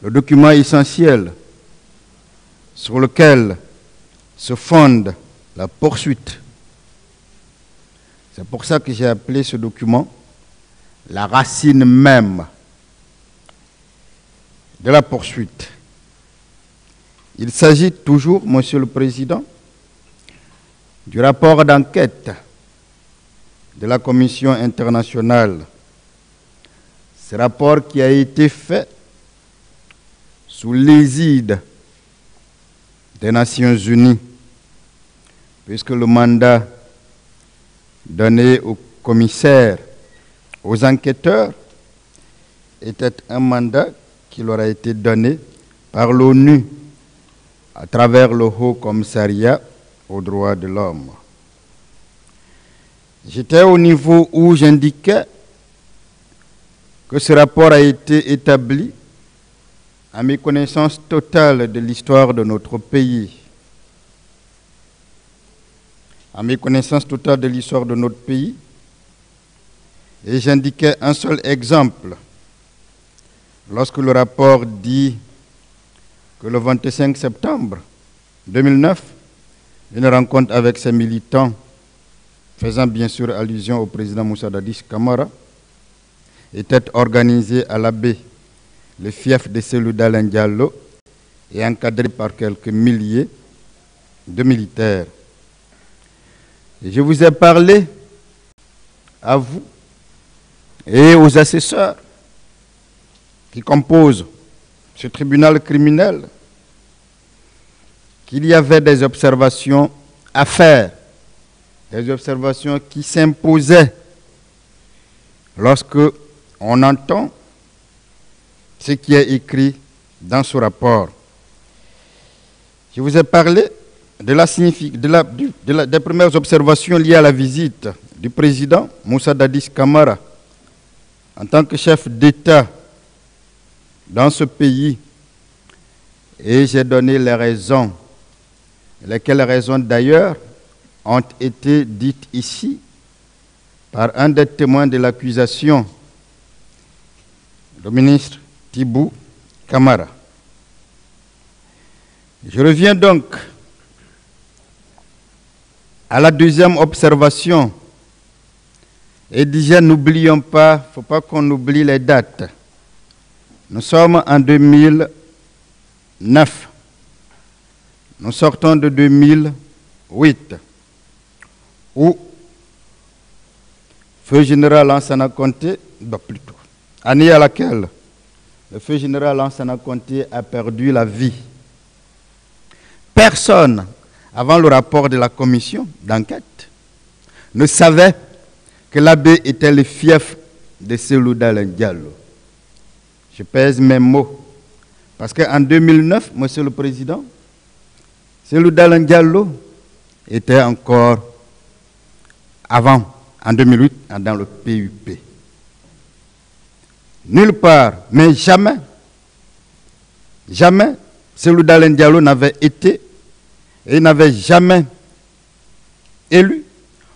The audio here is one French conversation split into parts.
le document essentiel sur lequel se fonde la poursuite. C'est pour ça que j'ai appelé ce document la racine même de la poursuite. Il s'agit toujours, Monsieur le Président, du rapport d'enquête de la Commission internationale. Ce rapport qui a été fait sous l'égide des Nations Unies, puisque le mandat donné aux commissaires, aux enquêteurs, était un mandat qui leur a été donné par l'ONU à travers le Haut Commissariat aux droits de l'homme. J'étais au niveau où j'indiquais que ce rapport a été établi à méconnaissance totale de l'histoire de notre pays. À méconnaissance totale de l'histoire de notre pays. Et j'indiquais un seul exemple. Lorsque le rapport dit que le 25 septembre 2009, une rencontre avec ses militants, faisant bien sûr allusion au président Moussa Dadis Camara, était organisée à la baie, le fief de Cellou Dalein Diallo, et encadré par quelques milliers de militaires. Et je vous ai parlé à vous et aux assesseurs qui composent ce tribunal criminel qu'il y avait des observations à faire, des observations qui s'imposaient lorsque on entend ce qui est écrit dans ce rapport. Je vous ai parlé des premières observations liées à la visite du président Moussa Dadis Camara en tant que chef d'État dans ce pays, et j'ai donné les raisons, lesquelles raisons d'ailleurs ont été dites ici par un des témoins de l'accusation, le ministre Thibou Camara. Je reviens donc à la deuxième observation et déjà n'oublions pas, il ne faut pas qu'on oublie les dates. Nous sommes en 2009. Nous sortons de 2008, où feu général Lansana Conté, plutôt, année à laquelle le feu général Lansana Conté a perdu la vie. Personne, avant le rapport de la commission d'enquête, ne savait que l'abbé était le fief de Cellou Dalein Diallo. Je pèse mes mots. Parce qu'en 2009, Monsieur le Président, Cellou Dalein Diallo était encore avant, en 2008, dans le PUP. Nulle part, mais jamais, Cellou Dalein Diallo n'avait été et n'avait jamais élu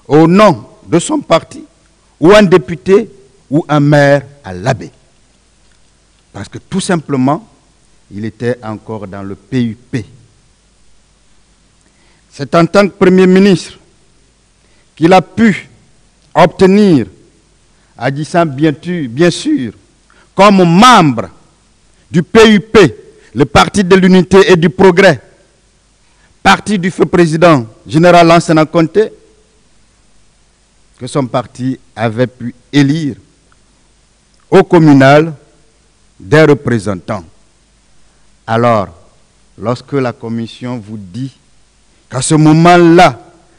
au nom de son parti ou un député ou un maire à l'abbé. Parce que tout simplement, il était encore dans le PUP. C'est en tant que Premier ministre qu'il a pu obtenir, agissant bien sûr, comme membre du PUP, le Parti de l'Unité et du Progrès, parti du feu président général Lansana Conté, que son parti avait pu élire au communal des représentants. Alors, lorsque la commission vous dit qu'à ce moment-là,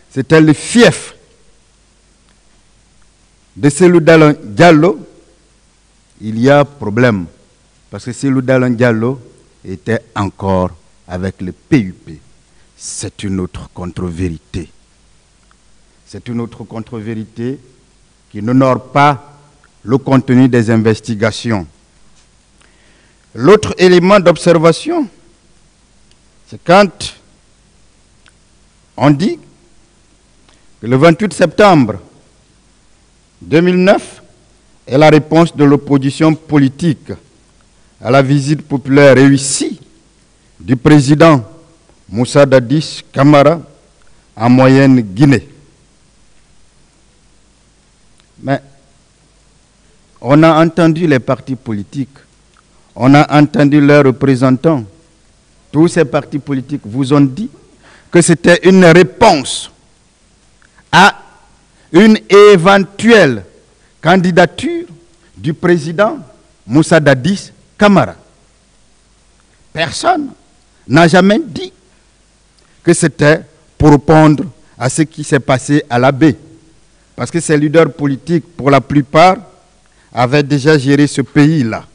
c'était le fief de Cellou Dalein Diallo, il y a problème. Parce que Cellou Dalein Diallo était encore avec le PUP. C'est une autre contre-vérité. C'est une autre contre-vérité qui n'honore pas le contenu des investigations. L'autre élément d'observation, c'est quand on dit que le 28 septembre 2009 est la réponse de l'opposition politique à la visite populaire réussie du président Moussa Dadis Camara en moyenne Guinée. Mais on a entendu les partis politiques, on a entendu leurs représentants. Tous ces partis politiques vous ont dit que c'était une réponse à une éventuelle candidature du président Moussa Dadis Camara. Personne n'a jamais dit que c'était pour répondre à ce qui s'est passé à la baie. Parce que ces leaders politiques, pour la plupart, avaient déjà géré ce pays-là.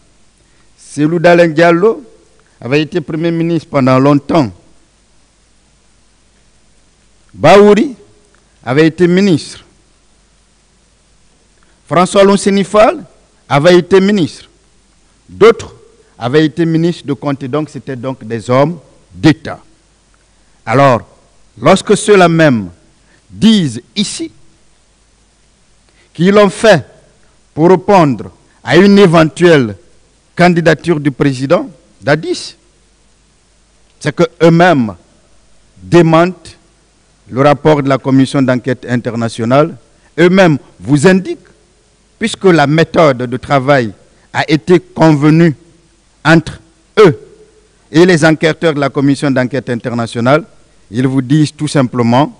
Cellou Dalein Diallo avait été Premier ministre pendant longtemps. Baouri avait été ministre. François Lonsenifal avait été ministre. D'autres avaient été ministres de Comté, donc c'était donc des hommes d'État. Alors, lorsque ceux-là même disent ici qu'ils l'ont fait pour répondre à une éventuelle candidature du président Dadis, c'est qu'eux-mêmes démentent le rapport de la commission d'enquête internationale, eux-mêmes vous indiquent, puisque la méthode de travail a été convenue entre eux et les enquêteurs de la commission d'enquête internationale, ils vous disent tout simplement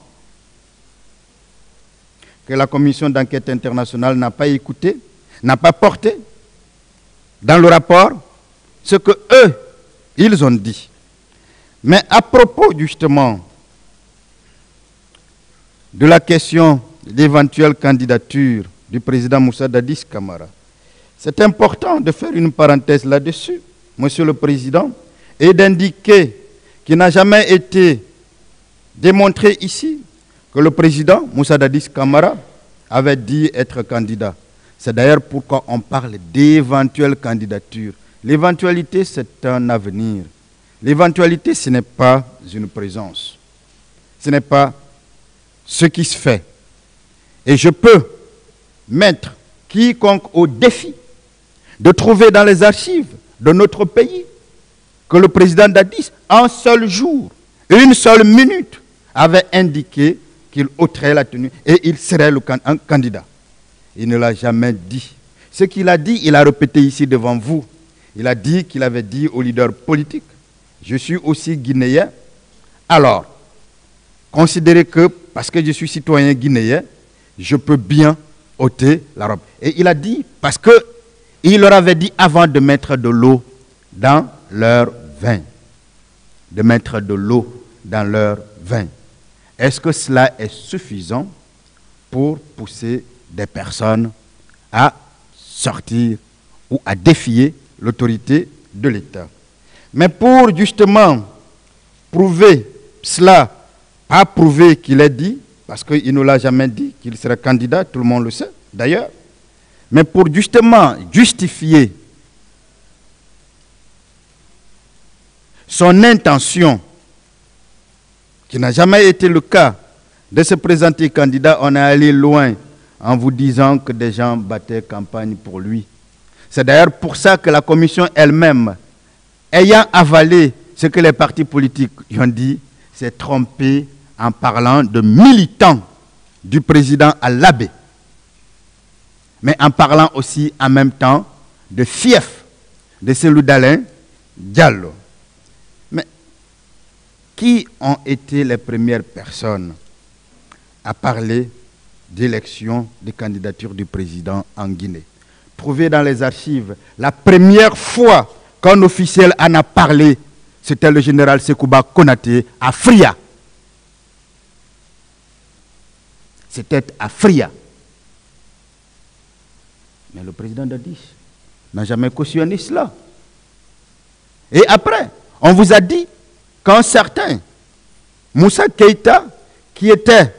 que la commission d'enquête internationale n'a pas écouté, n'a pas porté dans le rapport ce que eux, ils ont dit. Mais à propos justement de la question d'éventuelle candidature du président Moussa Dadis Camara, c'est important de faire une parenthèse là-dessus, Monsieur le Président, et d'indiquer qu'il n'a jamais été démontré ici que le président Moussa Dadis Camara avait dit être candidat. C'est d'ailleurs pourquoi on parle d'éventuelle candidature. L'éventualité, c'est un avenir. L'éventualité, ce n'est pas une présence. Ce n'est pas ce qui se fait. Et je peux mettre quiconque au défi de trouver dans les archives de notre pays que le président Dadis, un seul jour, une seule minute, avait indiqué qu'il ôterait la tenue et il serait un candidat. Il ne l'a jamais dit. Ce qu'il a dit, il a répété ici devant vous. Il a dit qu'il avait dit aux leaders politiques, je suis aussi guinéen, alors, considérez que, parce que je suis citoyen guinéen, je peux bien ôter la robe. Et il a dit, parce qu'il leur avait dit avant de mettre de l'eau dans leur vin. De mettre de l'eau dans leur vin. Est-ce que cela est suffisant pour pousser des personnes à sortir ou à défier l'autorité de l'État? Mais pour justement prouver cela, pas prouver qu'il ait dit, parce qu'il ne l'a jamais dit qu'il serait candidat, tout le monde le sait d'ailleurs, mais pour justement justifier son intention, qui n'a jamais été le cas, de se présenter candidat, on est allé loin en vous disant que des gens battaient campagne pour lui. C'est d'ailleurs pour ça que la commission elle-même, ayant avalé ce que les partis politiques ont dit, s'est trompée en parlant de militants du président à l'abbé, mais en parlant aussi en même temps de fief de Cellou Dalein Diallo. Mais qui ont été les premières personnes à parler d'élection de candidature du président en Guinée? Trouvez dans les archives, la première fois qu'un officiel en a parlé, c'était le général Sekouba Konaté à Fria. C'était à Fria. Mais le président Dadis n'a jamais cautionné cela. Et après, on vous a dit qu'un certain Moussa Keïta, qui était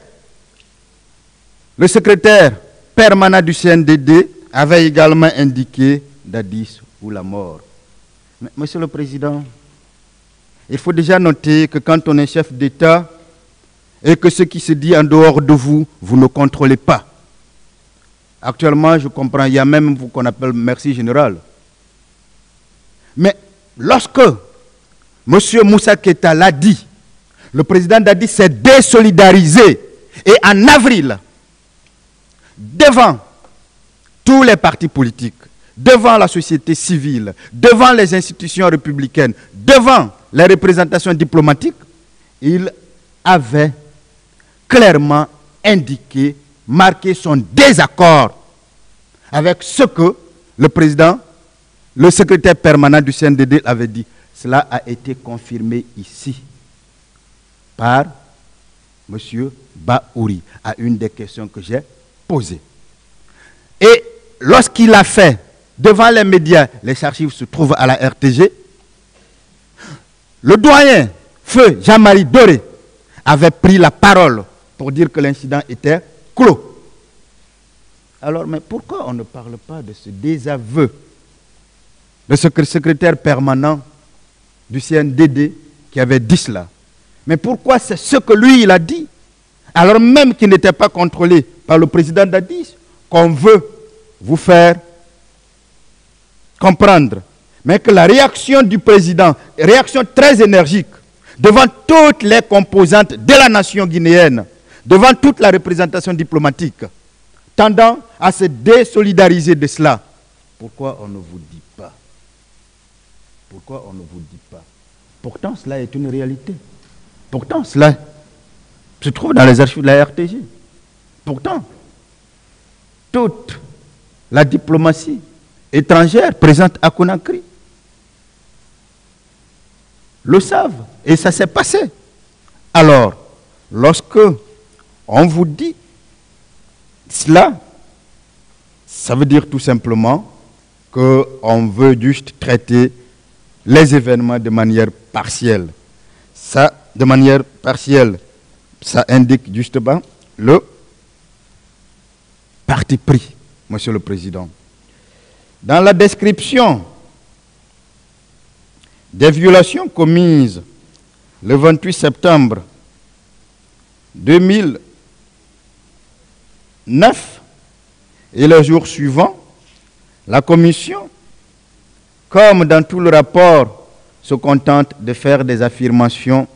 le secrétaire permanent du CNDD, avait également indiqué Dadis ou la mort. Mais, Monsieur le Président, il faut déjà noter que quand on est chef d'État et que ce qui se dit en dehors de vous, vous ne contrôlez pas. Actuellement, je comprends, il y a même ce qu'on appelle merci général. Mais lorsque M. Moussa Keïta l'a dit, le président Dadi s'est désolidarisé. Et en avril, devant tous les partis politiques, devant la société civile, devant les institutions républicaines, devant les représentations diplomatiques, il avait clairement indiqué, marqué son désaccord avec ce que le président, le secrétaire permanent du CNDD avait dit. Cela a été confirmé ici par M. Baouri à une des questions que j'ai posées. Et lorsqu'il a fait devant les médias, les archives se trouvent à la RTG, le doyen, feu Jean-Marie Doré, avait pris la parole pour dire que l'incident était clos. Alors, mais pourquoi on ne parle pas de ce désaveu de ce secrétaire permanent du CNDD qui avait dit cela? Mais pourquoi c'est ce que lui, il a dit, alors même qu'il n'était pas contrôlé par le président Dadi, qu'on veut vous faire comprendre, mais que la réaction du président, réaction très énergique, devant toutes les composantes de la nation guinéenne, devant toute la représentation diplomatique, tendant à se désolidariser de cela. Pourquoi on ne vous dit pas? Pourquoi on ne vous dit pas? Pourtant, cela est une réalité. Pourtant, cela se trouve dans les archives de la RTG. Pourtant, toute la diplomatie étrangère présente à Conakry le savent. Et ça s'est passé. Alors, lorsque on vous dit cela, ça veut dire tout simplement qu'on veut juste traiter les événements de manière partielle. Ça, de manière partielle, ça indique justement le parti pris, Monsieur le Président. Dans la description des violations commises le 28 septembre 2009 et les jours suivants, la Commission, comme dans tout le rapport, se contente de faire des affirmations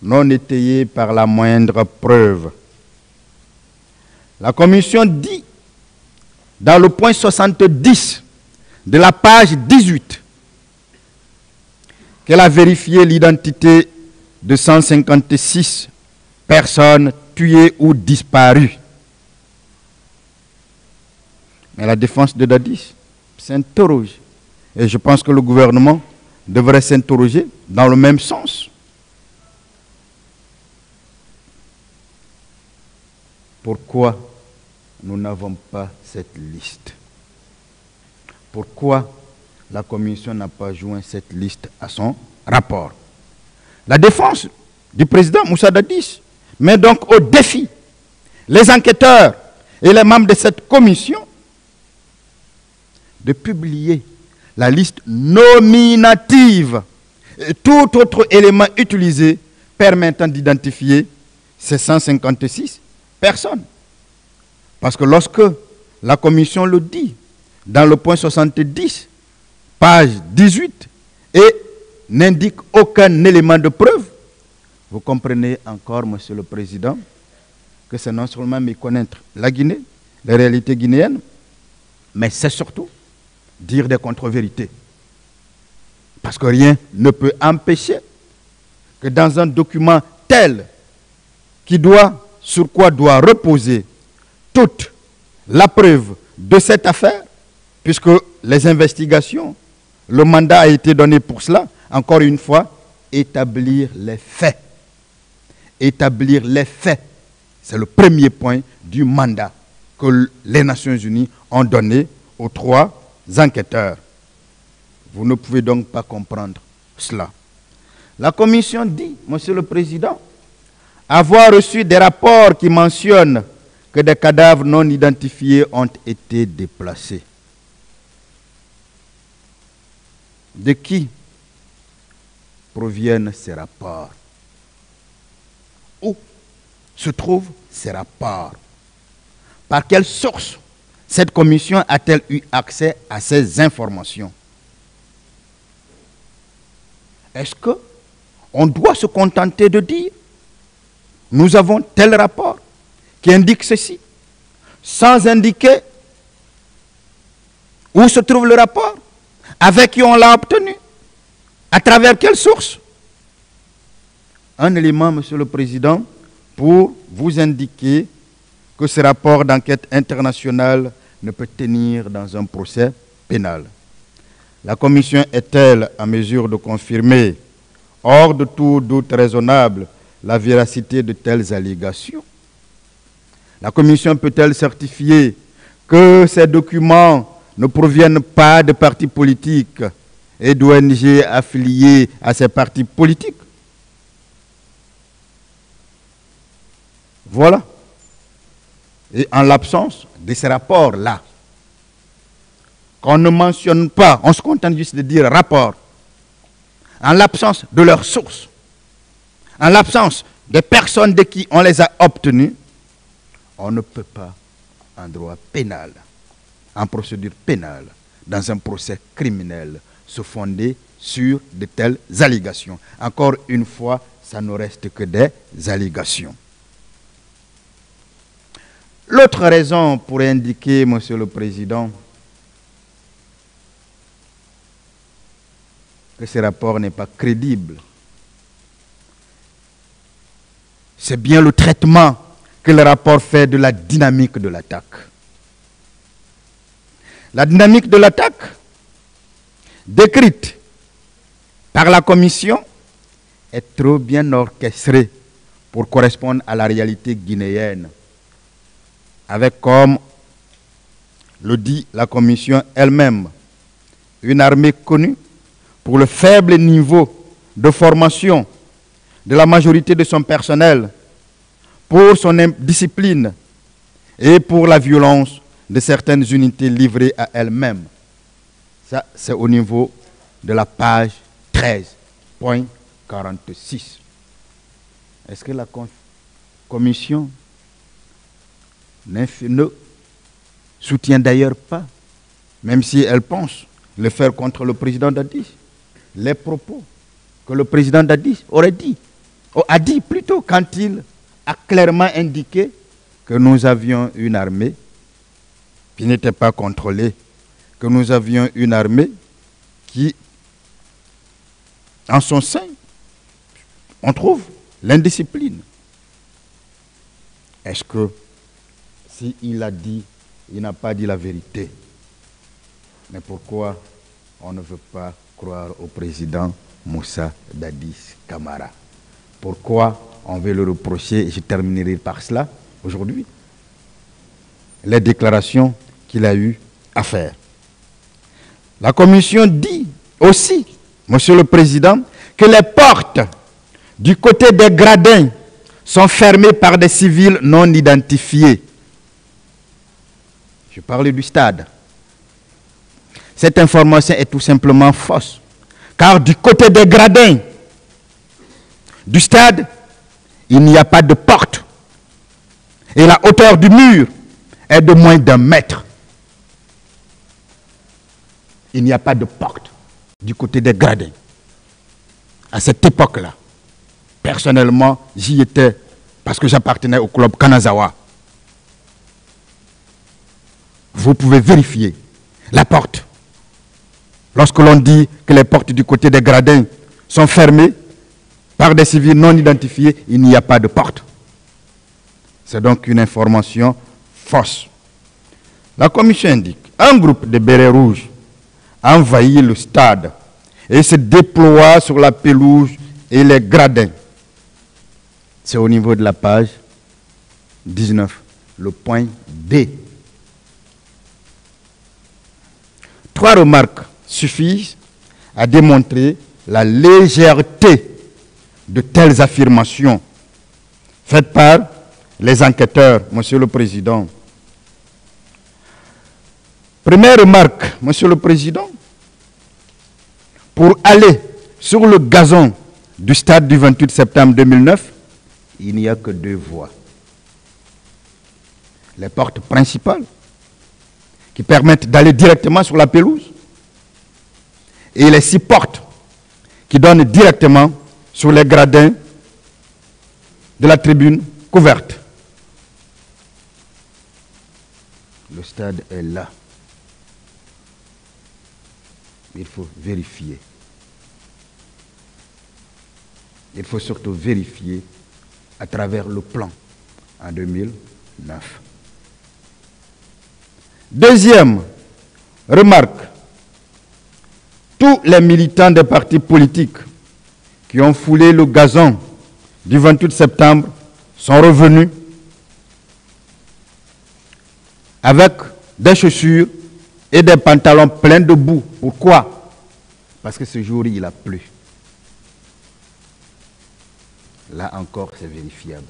non étayées par la moindre preuve. La Commission dit, dans le point 70 de la page 18, qu'elle a vérifié l'identité de 156 personnes tuées ou disparues. Mais la défense de Dadi s'interroge. Et je pense que le gouvernement devrait s'interroger dans le même sens. Pourquoi nous n'avons pas cette liste? Pourquoi la Commission n'a pas joint cette liste à son rapport? La défense du président Moussa Dadi met donc au défi les enquêteurs et les membres de cette commission de publier la liste nominative et tout autre élément utilisé permettant d'identifier ces 156 personnes. Parce que lorsque la commission le dit, dans le point 70, page 18, et n'indique aucun élément de preuve, vous comprenez encore, Monsieur le Président, que c'est non seulement méconnaître la Guinée, les réalités guinéennes, mais c'est surtout dire des contre-vérités. Parce que rien ne peut empêcher que dans un document tel sur quoi doit reposer toute la preuve de cette affaire, puisque les investigations, le mandat a été donné pour cela, encore une fois, établir les faits. Établir les faits, c'est le premier point du mandat que les Nations Unies ont donné aux 3 enquêteurs. Vous ne pouvez donc pas comprendre cela. La Commission dit, Monsieur le Président, avoir reçu des rapports qui mentionnent que des cadavres non identifiés ont été déplacés. De qui proviennent ces rapports? Où se trouvent ces rapports? Par quelle source cette commission a-t-elle eu accès à ces informations? Est-ce qu'on doit se contenter de dire nous avons tel rapport qui indique ceci, sans indiquer où se trouve le rapport, avec qui on l'a obtenu, à travers quelle source? Un élément, Monsieur le Président, pour vous indiquer que ce rapport d'enquête internationale ne peut tenir dans un procès pénal. La Commission est-elle en mesure de confirmer, hors de tout doute raisonnable, la véracité de telles allégations? La Commission peut-elle certifier que ces documents ne proviennent pas de partis politiques et d'ONG affiliés à ces partis politiques? Voilà. Et en l'absence de ces rapports-là, qu'on ne mentionne pas, on se contente juste de dire rapport, en l'absence de leurs sources, en l'absence des personnes de qui on les a obtenus, on ne peut pas, en droit pénal, en procédure pénale, dans un procès criminel, se fonder sur de telles allégations. Encore une fois, ça ne reste que des allégations. L'autre raison pour indiquer, Monsieur le Président, que ce rapport n'est pas crédible, c'est bien le traitement que le rapport fait de la dynamique de l'attaque. La dynamique de l'attaque, décrite par la Commission, est trop bien orchestrée pour correspondre à la réalité guinéenne, avec, comme le dit la Commission elle-même, une armée connue pour le faible niveau de formation de la majorité de son personnel, pour son indiscipline et pour la violence de certaines unités livrées à elles-mêmes. Ça, c'est au niveau de la page 13.46. Est-ce que la Commission ne soutient d'ailleurs pas, même si elle pense le faire contre le président Dadis, les propos que le président Dadis a dit plutôt quand il a clairement indiqué que nous avions une armée qui n'était pas contrôlée, que nous avions une armée qui, en son sein, on trouve l'indiscipline. Est-ce que, s'il a dit, il n'a pas dit la vérité? Mais pourquoi on ne veut pas croire au président Moussa Dadis Camara? Pourquoi on veut le reprocher, et je terminerai par cela aujourd'hui, les déclarations qu'il a eu à faire? La Commission dit aussi, Monsieur le Président, que les portes du côté des gradins sont fermées par des civils non identifiés. Je parle du stade. Cette information est tout simplement fausse, car du côté des gradins du stade, il n'y a pas de porte. Et la hauteur du mur est de moins d'1 mètre. Il n'y a pas de porte du côté des gradins. À cette époque-là, personnellement, j'y étais parce que j'appartenais au club Kanazawa. Vous pouvez vérifier la porte. Lorsque l'on dit que les portes du côté des gradins sont fermées par des civils non identifiés, il n'y a pas de porte. C'est donc une information fausse. La Commission indique un groupe de bérets rouges a envahi le stade et se déploie sur la pelouse et les gradins. C'est au niveau de la page 19, le point D. 3 remarques suffisent à démontrer la légèreté de telles affirmations faites par les enquêteurs, Monsieur le Président. Première remarque, Monsieur le Président, pour aller sur le gazon du stade du 28 septembre 2009, il n'y a que 2 voies. Les portes principales, qui permettent d'aller directement sur la pelouse, et les 6 portes qui qui donne directement sur les gradins de la tribune couverte. Le stade est là. Il faut vérifier. Il faut surtout vérifier à travers le plan en 2009. Deuxième remarque, tous les militants des partis politiques qui ont foulé le gazon du 28 septembre sont revenus avec des chaussures et des pantalons pleins de boue. Pourquoi? Parce que ce jour, il a plu. Là encore, c'est vérifiable.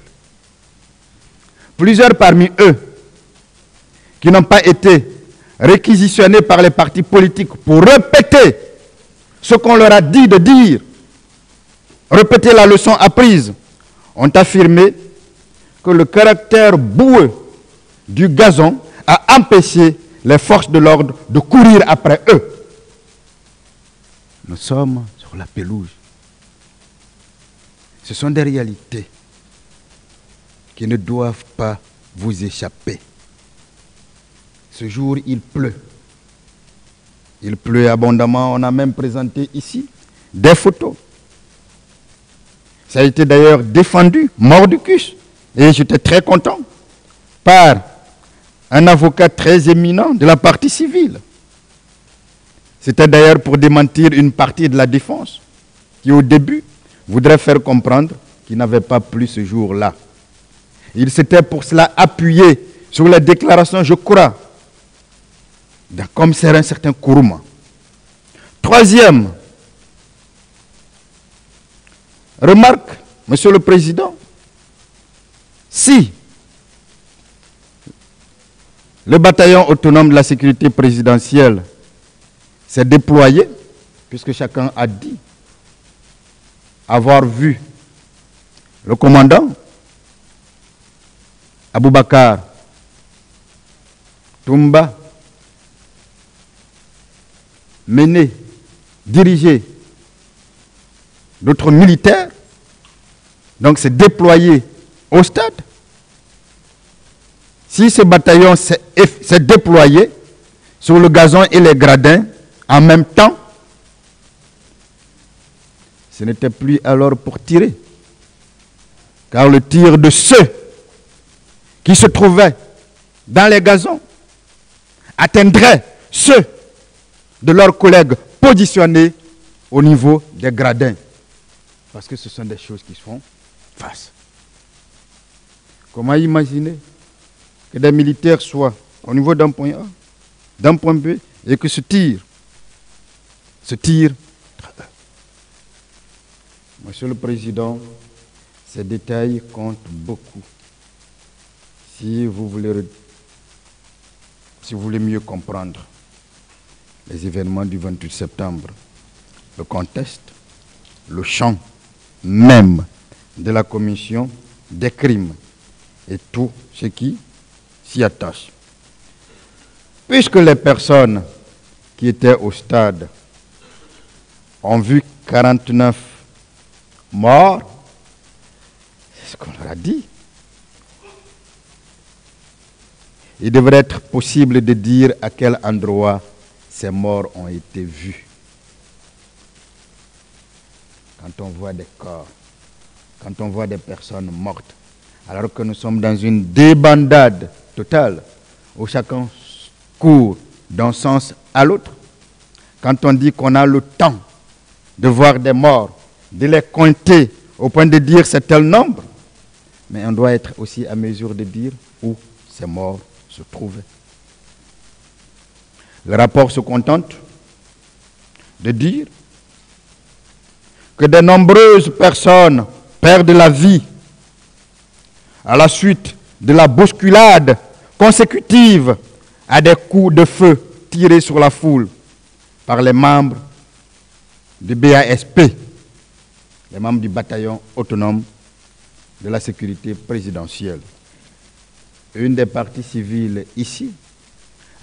Plusieurs parmi eux qui n'ont pas été réquisitionnés par les partis politiques pour répéter ce qu'on leur a dit de dire, répéter la leçon apprise, ont affirmé que le caractère boueux du gazon a empêché les forces de l'ordre de courir après eux. Nous sommes sur la pelouse. Ce sont des réalités qui ne doivent pas vous échapper. Ce jour, il pleut. Il pleut abondamment. On a même présenté ici des photos. Ça a été d'ailleurs défendu, mordicus. Et j'étais très content par un avocat très éminent de la partie civile. C'était d'ailleurs pour démentir une partie de la défense qui, au début, voudrait faire comprendre qu'il n'avait pas plu ce jour-là. Il s'était pour cela appuyé sur les déclarations, je crois, d'un commissaire un certain Kourouma. Troisième remarque, Monsieur le Président, si le bataillon autonome de la sécurité présidentielle s'est déployé, puisque chacun a dit avoir vu le commandant Aboubakar Toumba mener, diriger d'autres militaires, donc s'est déployé au stade. Si ce bataillon s'est déployé sur le gazon et les gradins en même temps, ce n'était plus alors pour tirer, car le tir de ceux qui se trouvaient dans les gazons atteindrait ceux de leurs collègues positionnés au niveau des gradins, parce que ce sont des choses qui se font face. Comment imaginer que des militaires soient au niveau d'un point A, d'un point B, et que ce tir Monsieur le Président, ces détails comptent beaucoup. Si vous voulez mieux comprendre les événements du 28 septembre, le contexte, le champ même de la commission des crimes et tout ce qui s'y attache. Puisque les personnes qui étaient au stade ont vu 49 morts, c'est ce qu'on leur a dit. Il devrait être possible de dire à quel endroit ces morts ont été vus. Quand on voit des corps, quand on voit des personnes mortes, alors que nous sommes dans une débandade totale, où chacun court d'un sens à l'autre, quand on dit qu'on a le temps de voir des morts, de les compter au point de dire c'est tel nombre, mais on doit être aussi à mesure de dire où ces morts se trouvaient. Le rapport se contente de dire que de nombreuses personnes perdent la vie à la suite de la bousculade consécutive à des coups de feu tirés sur la foule par les membres du BASP, les membres du bataillon autonome de la sécurité présidentielle. Une des parties civiles ici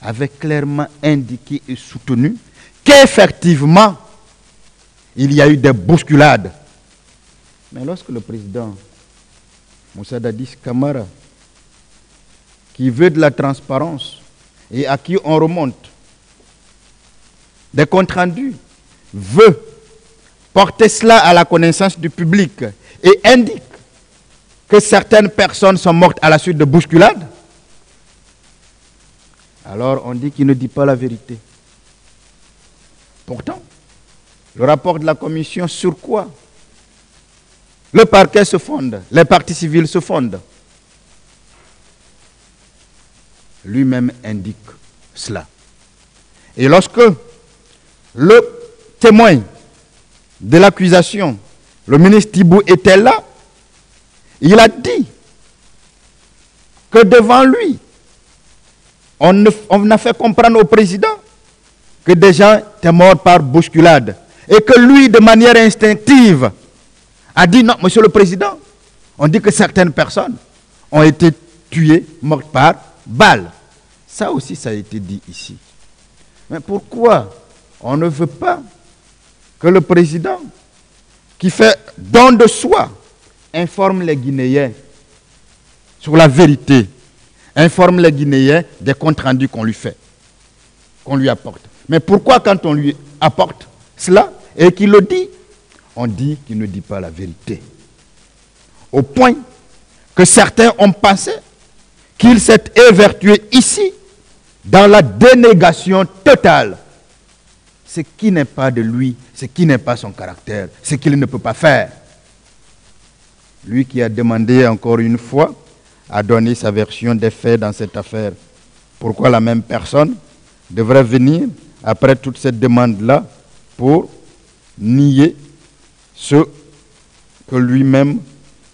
avait clairement indiqué et soutenu qu'effectivement, il y a eu des bousculades. Mais lorsque le président Moussa Dadis Camara, qui veut de la transparence et à qui on remonte des comptes rendus, veut porter cela à la connaissance du public et indique que certaines personnes sont mortes à la suite de bousculades, alors on dit qu'il ne dit pas la vérité. Pourtant, le rapport de la commission, sur quoi le parquet se fonde, les parties civiles se fondent. Lui-même indique cela. Et lorsque le témoin de l'accusation, le ministre Thibou, était là, il a dit que devant lui, on a fait comprendre au président que des gens étaient morts par bousculade. Et que lui, de manière instinctive, a dit non, monsieur le président, on dit que certaines personnes ont été tuées, mortes par balle. Ça aussi, ça a été dit ici. Mais pourquoi on ne veut pas que le président, qui fait don de soi, informe les Guinéens sur la vérité, informe les Guinéens des comptes rendus qu'on lui fait, qu'on lui apporte. Mais pourquoi quand on lui apporte cela et qu'il le dit, on dit qu'il ne dit pas la vérité? Au point que certains ont pensé qu'il s'est évertué ici dans la dénégation totale. Ce qui n'est pas de lui, ce qui n'est pas son caractère, ce qu'il ne peut pas faire. Lui qui a demandé encore une fois à donner sa version des faits dans cette affaire. Pourquoi la même personne devrait venir après toute cette demande-là pour nier ce que lui-même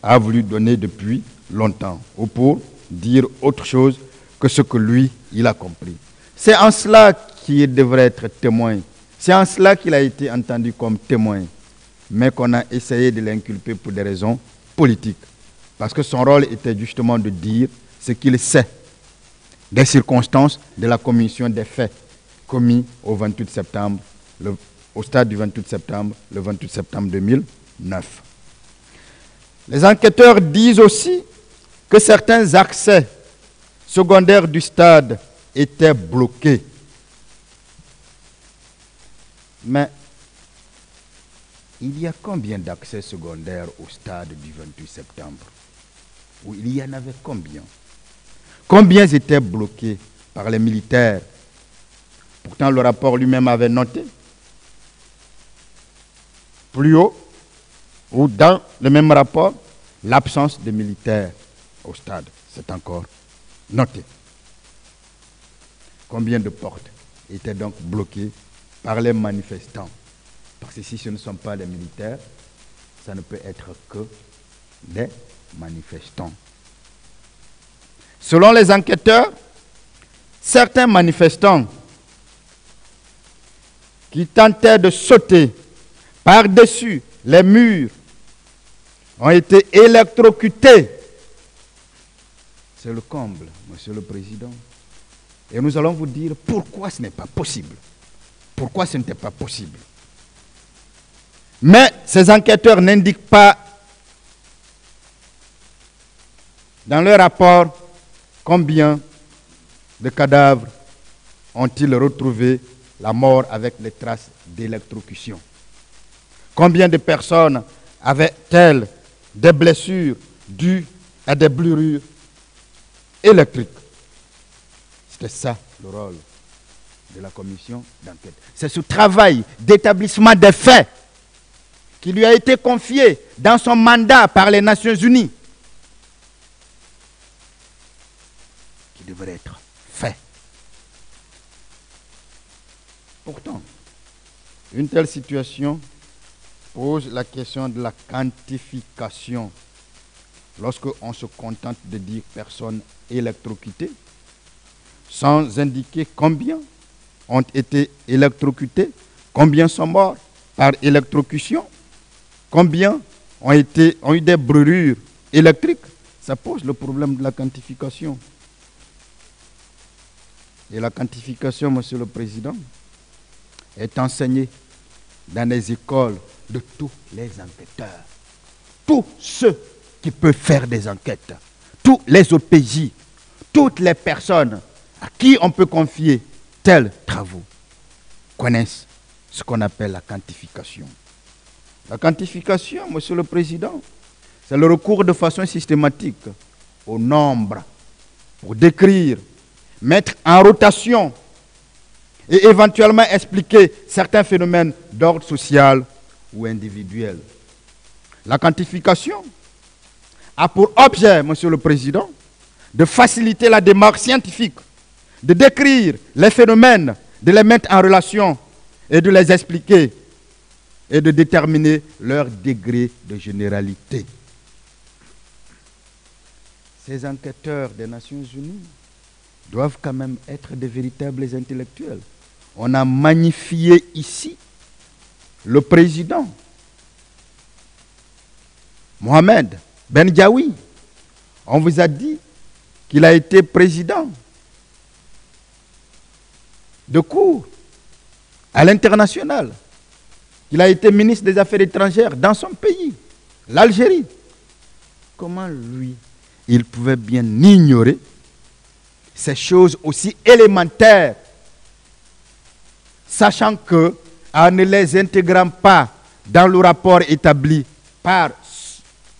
a voulu donner depuis longtemps, ou pour dire autre chose que ce que lui, il a compris. C'est en cela qu'il devrait être témoin. C'est en cela qu'il a été entendu comme témoin, mais qu'on a essayé de l'inculper pour des raisons politiques. Parce que son rôle était justement de dire ce qu'il sait des circonstances de la commission des faits commis au 28 septembre, au stade du 28 septembre, le 28 septembre 2009. Les enquêteurs disent aussi que certains accès secondaires du stade étaient bloqués. Mais il y a combien d'accès secondaires au stade du 28 septembre? Ou il y en avait combien? Combien étaient bloqués par les militaires? Pourtant, le rapport lui-même avait noté plus haut, ou dans le même rapport, l'absence de militaires au stade. C'est encore noté. Combien de portes étaient donc bloquées par les manifestants? Parce que si ce ne sont pas les militaires, ça ne peut être que des manifestants. Selon les enquêteurs, certains manifestants qui tentaient de sauter par-dessus les murs ont été électrocutés. C'est le comble, monsieur le président. Et nous allons vous dire pourquoi ce n'est pas possible. Pourquoi ce n'était pas possible. Mais ces enquêteurs n'indiquent pas dans leur rapport combien de cadavres ont-ils retrouvé la mort avec les traces d'électrocution. Combien de personnes avaient-elles des blessures dues à des brûlures électriques? C'était ça le rôle de la commission d'enquête. C'est ce travail d'établissement des faits qui lui a été confié dans son mandat par les Nations Unies qui devrait être fait. Pourtant, une telle situation pose la question de la quantification. Lorsqu'on se contente de dire personnes électrocutées, sans indiquer combien ont été électrocutés, combien sont morts par électrocution, combien ont eu des brûlures électriques, ça pose le problème de la quantification. Et la quantification, monsieur le président, est enseignée dans les écoles de tous les enquêteurs. Tous ceux qui peuvent faire des enquêtes, tous les OPJ, toutes les personnes à qui on peut confier tels travaux connaissent ce qu'on appelle la quantification. La quantification, Monsieur le Président, c'est le recours de façon systématique au nombre pour décrire, mettre en rotation et éventuellement expliquer certains phénomènes d'ordre social ou individuel. La quantification a pour objet, Monsieur le Président, de faciliter la démarche scientifique, de décrire les phénomènes, de les mettre en relation et de les expliquer et de déterminer leur degré de généralité. Ces enquêteurs des Nations Unies doivent quand même être des véritables intellectuels. On a magnifié ici le président Mohamed Ben Diaoui. On vous a dit qu'il a été président de cour à l'international. Il a été ministre des Affaires étrangères dans son pays, l'Algérie. Comment lui, il pouvait bien ignorer ces choses aussi élémentaires, sachant que, en ne les intégrant pas dans le rapport établi par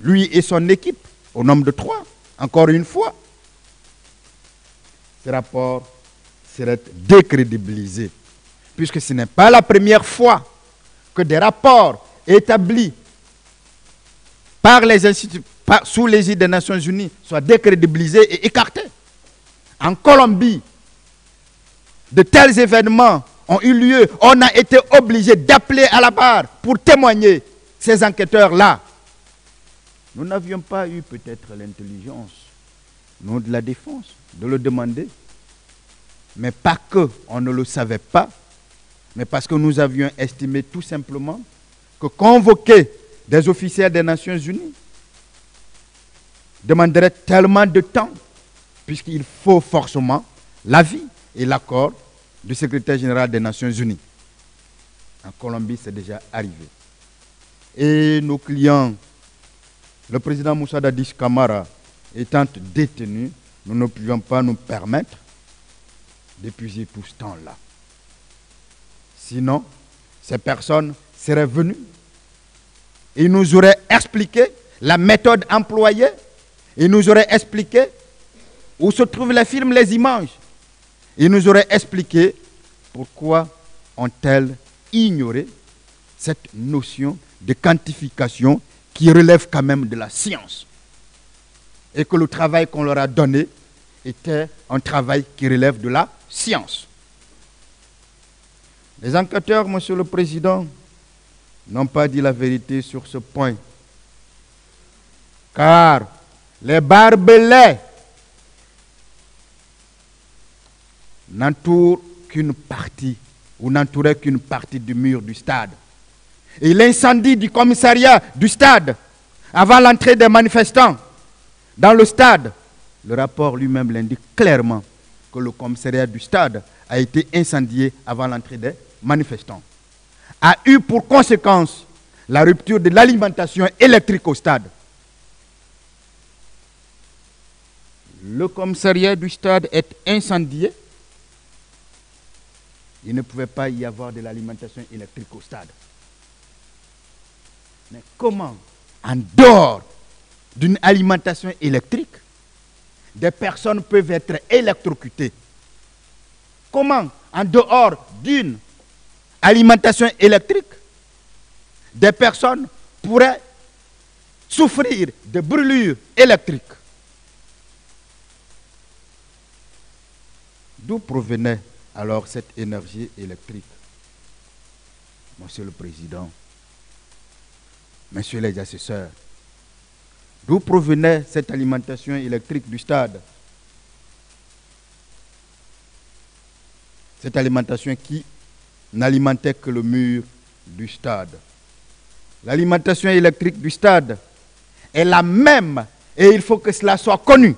lui et son équipe, au nombre de 3, encore une fois, ce rapport serait décrédibilisé, puisque ce n'est pas la première fois que des rapports établis par les instituts, sous l'égide des Nations Unies, soient décrédibilisés et écartés. En Colombie, de tels événements ont eu lieu. On a été obligé d'appeler à la barre pour témoigner ces enquêteurs-là. Nous n'avions pas eu peut-être l'intelligence, nous de la défense, de le demander. Mais pas qu'on ne le savait pas, mais parce que nous avions estimé tout simplement que convoquer des officiels des Nations Unies demanderait tellement de temps, puisqu'il faut forcément l'avis et l'accord du secrétaire général des Nations Unies. En Colombie, c'est déjà arrivé. Et nos clients, le président Moussa Dadis Camara étant détenu, nous ne pouvions pas nous permettre d'épuiser tout ce temps-là. Sinon, ces personnes seraient venues et nous auraient expliqué la méthode employée, et nous auraient expliqué où se trouvent les films, les images. Ils nous auraient expliqué pourquoi ont-elles ignoré cette notion de quantification qui relève quand même de la science. Et que le travail qu'on leur a donné était un travail qui relève de la science. Les enquêteurs, Monsieur le Président, n'ont pas dit la vérité sur ce point. Car les barbelés n'entourent qu'une partie, ou n'entouraient qu'une partie du mur du stade. Et l'incendie du commissariat du stade, avant l'entrée des manifestants dans le stade, le rapport lui-même l'indique clairement que le commissariat du stade a été incendié avant l'entrée des manifestants, a eu pour conséquence la rupture de l'alimentation électrique au stade. Le commissariat du stade est incendié. Il ne pouvait pas y avoir de l'alimentation électrique au stade. Mais comment, en dehors d'une alimentation électrique, des personnes peuvent être électrocutées? Comment, en dehors d'une alimentation électrique, des personnes pourraient souffrir de brûlures électriques? D'où provenait alors cette énergie électrique? Monsieur le Président, Messieurs les assesseurs, d'où provenait cette alimentation électrique du stade? Cette alimentation qui n'alimentait que le mur du stade. L'alimentation électrique du stade est la même, et il faut que cela soit connu,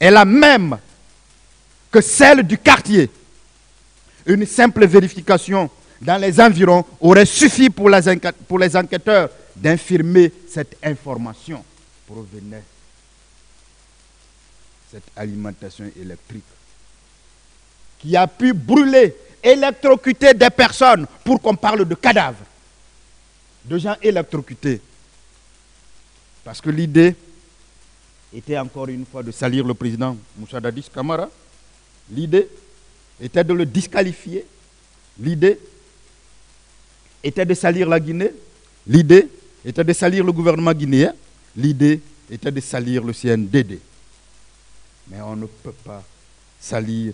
est la même que celle du quartier. Une simple vérification dans les environs aurait suffi pour les enquêteurs d'infirmer cette information provenait cette alimentation électrique qui a pu brûler, électrocuter des personnes pour qu'on parle de cadavres, de gens électrocutés. Parce que l'idée était encore une fois de salir le président Moussa Dadis Camara. L'idée était de le disqualifier. L'idée était de salir la Guinée. L'idée était de salir le gouvernement guinéen. L'idée était de salir le CNDD. Mais on ne peut pas salir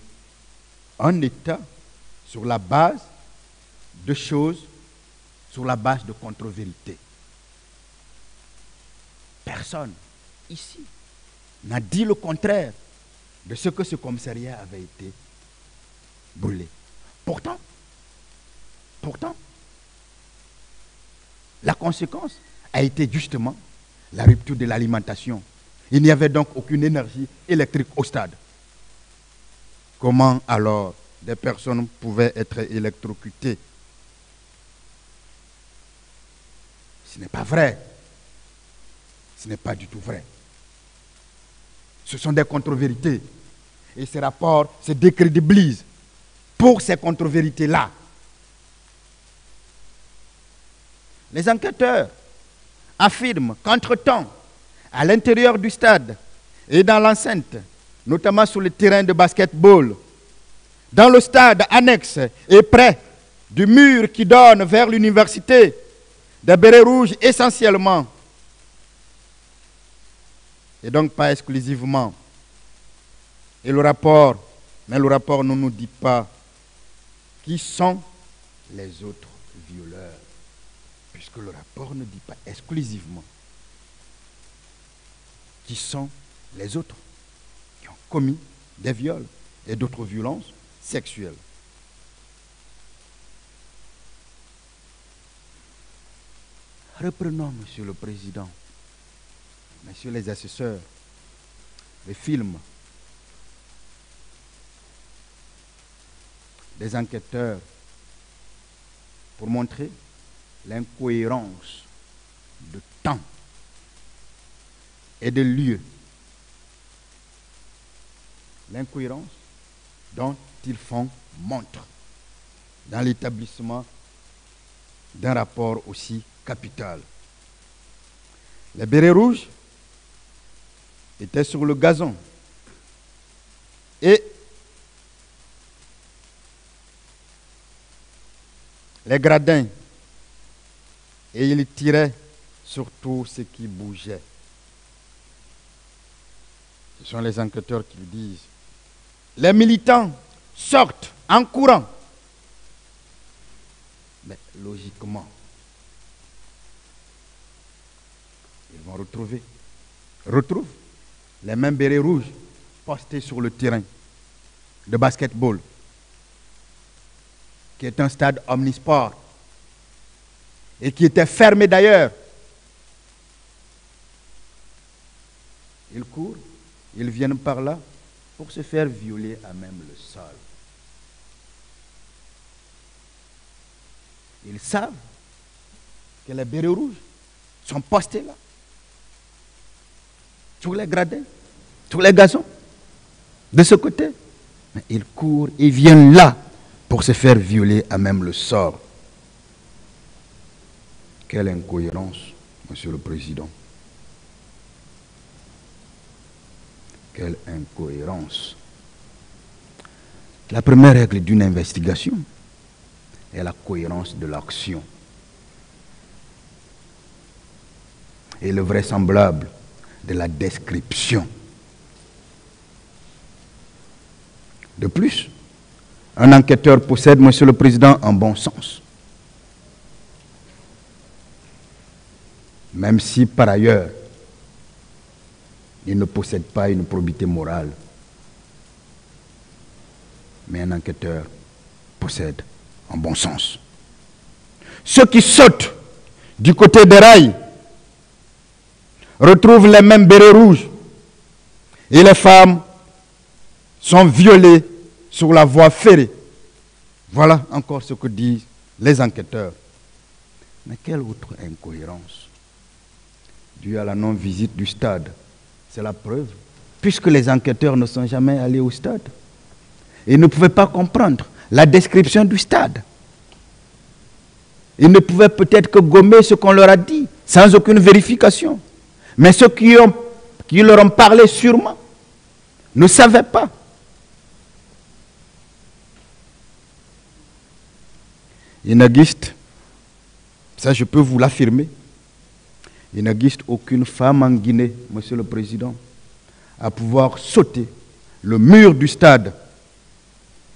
un État sur la base de choses, sur la base de contre-vérité. Personne ici n'a dit le contraire de ce que ce commissariat avait été brûlé. Pourtant, la conséquence a été justement la rupture de l'alimentation. Il n'y avait donc aucune énergie électrique au stade. Comment alors des personnes pouvaient être électrocutées? Ce n'est pas vrai. Ce n'est pas du tout vrai. Ce sont des contre-vérités. Et ces rapports se décrédibilisent pour ces contre-vérités-là. Les enquêteurs affirment qu'entre-temps, à l'intérieur du stade et dans l'enceinte, notamment sur le terrain de basketball, dans le stade annexe et près du mur qui donne vers l'université, des bérets rouges essentiellement, et donc pas exclusivement. Et le rapport ne nous dit pas qui sont les autres violeurs, puisque le rapport ne dit pas exclusivement qui sont les autres qui ont commis des viols et d'autres violences sexuelles. Reprenons, Monsieur le Président, Messieurs les assesseurs, les films des enquêteurs pour montrer l'incohérence de temps et de lieu. L'incohérence dont ils font montre dans l'établissement d'un rapport aussi capital. Les bérets rouges étaient sur le gazon et les gradins, et ils tiraient sur tout ce qui bougeait. Ce sont les enquêteurs qui le disent. Les militants sortent en courant. Mais logiquement, ils vont retrouvent les mêmes bérets rouges postés sur le terrain de basketball, qui est un stade omnisport et qui était fermé d'ailleurs. Ils courent, ils viennent par là pour se faire violer à même le sol. Ils savent que les bérets rouges sont postés là, sur les gradins, sur les gazons, de ce côté. Mais ils courent, ils viennent là pour se faire violer à même le sort. Quelle incohérence, Monsieur le Président. Quelle incohérence. La première règle d'une investigation est la cohérence de l'action. Et le vraisemblable de la description. De plus, un enquêteur possède, Monsieur le Président, un bon sens. Même si, par ailleurs, il ne possède pas une probité morale. Mais un enquêteur possède un bon sens. Ceux qui sautent du côté des rails retrouvent les mêmes bérets rouges et les femmes sont violées sur la voie ferrée. Voilà encore ce que disent les enquêteurs. Mais quelle autre incohérence due à la non-visite du stade? C'est la preuve, puisque les enquêteurs ne sont jamais allés au stade. Ils ne pouvaient pas comprendre la description du stade. Ils ne pouvaient peut-être que gommer ce qu'on leur a dit, sans aucune vérification. Mais ceux qui leur ont parlé sûrement ne savaient pas. Il n'existe, ça je peux vous l'affirmer, il n'existe aucune femme en Guinée, Monsieur le Président, à pouvoir sauter le mur du stade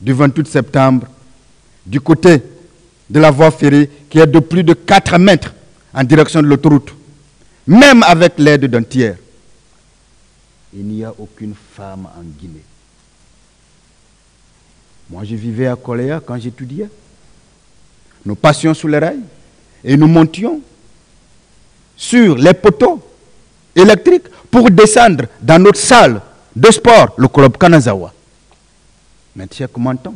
du 28 septembre du côté de la voie ferrée qui est de plus de 4 mètres en direction de l'autoroute, même avec l'aide d'un tiers. Il n'y a aucune femme en Guinée. Moi, je vivais à Koléa quand j'étudiais. Nous passions sous les rails et nous montions sur les poteaux électriques pour descendre dans notre salle de sport, le club Kanazawa. Mais Tchèque m'entend.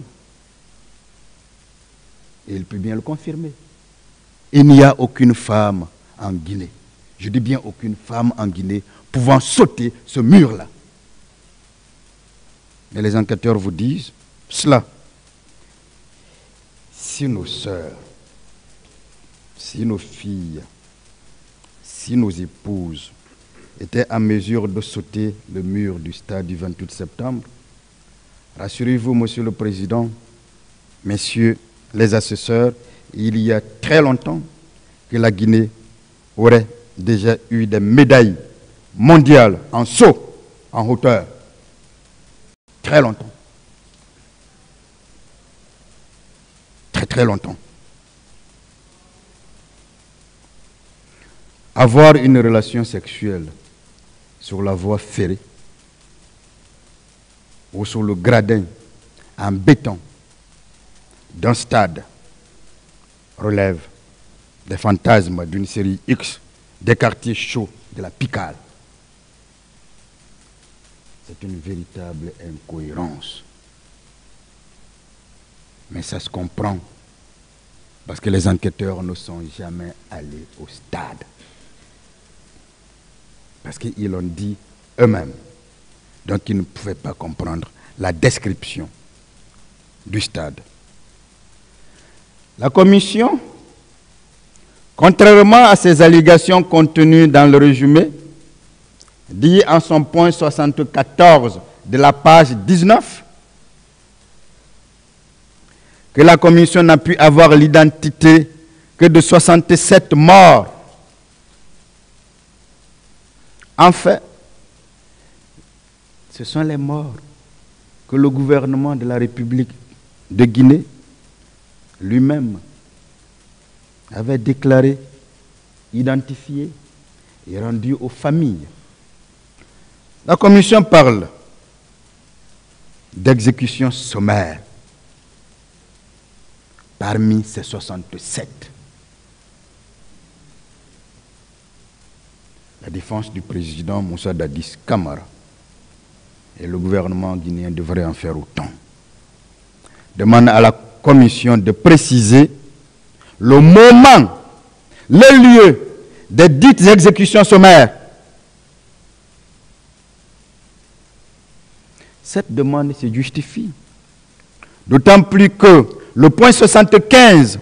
Et il peut bien le confirmer. Il n'y a aucune femme en Guinée. Je dis bien aucune femme en Guinée pouvant sauter ce mur-là. Et les enquêteurs vous disent cela. Si nos sœurs, si nos filles, si nos épouses étaient en mesure de sauter le mur du stade du 28 septembre, rassurez-vous, Monsieur le Président, messieurs les assesseurs, il y a très longtemps que la Guinée aurait déjà eu des médailles mondiales en saut, en hauteur. Très longtemps. Très très longtemps. Avoir une relation sexuelle sur la voie ferrée ou sur le gradin en béton d'un stade relève des fantasmes d'une série X des quartiers chauds de la Picale. C'est une véritable incohérence. Mais ça se comprend parce que les enquêteurs ne sont jamais allés au stade. Parce qu'ils l'ont dit eux-mêmes. Donc ils ne pouvaient pas comprendre la description du stade. La commission, contrairement à ces allégations contenues dans le résumé, dit en son point 74 de la page 19 que la commission n'a pu avoir l'identité que de 67 morts. En fait, ce sont les morts que le gouvernement de la République de Guinée lui-même avait déclaré, identifié et rendu aux familles. La commission parle d'exécution sommaire parmi ces 67. La défense du président Moussa Dadis Camara et le gouvernement guinéen devraient en faire autant. Demande à la commission de préciser le moment, le lieu des dites exécutions sommaires. Cette demande se justifie, d'autant plus que le point 75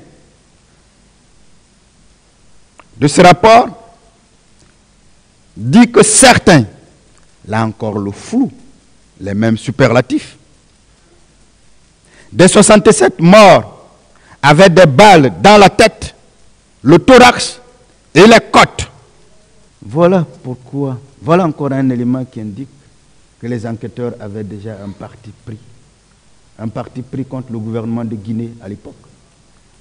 de ce rapport dit que certains, là encore le flou, les mêmes superlatifs, des 67 morts avaient des balles dans la tête, le thorax et les côtes. Voilà pourquoi, voilà encore un élément qui indique que les enquêteurs avaient déjà un parti pris contre le gouvernement de Guinée à l'époque,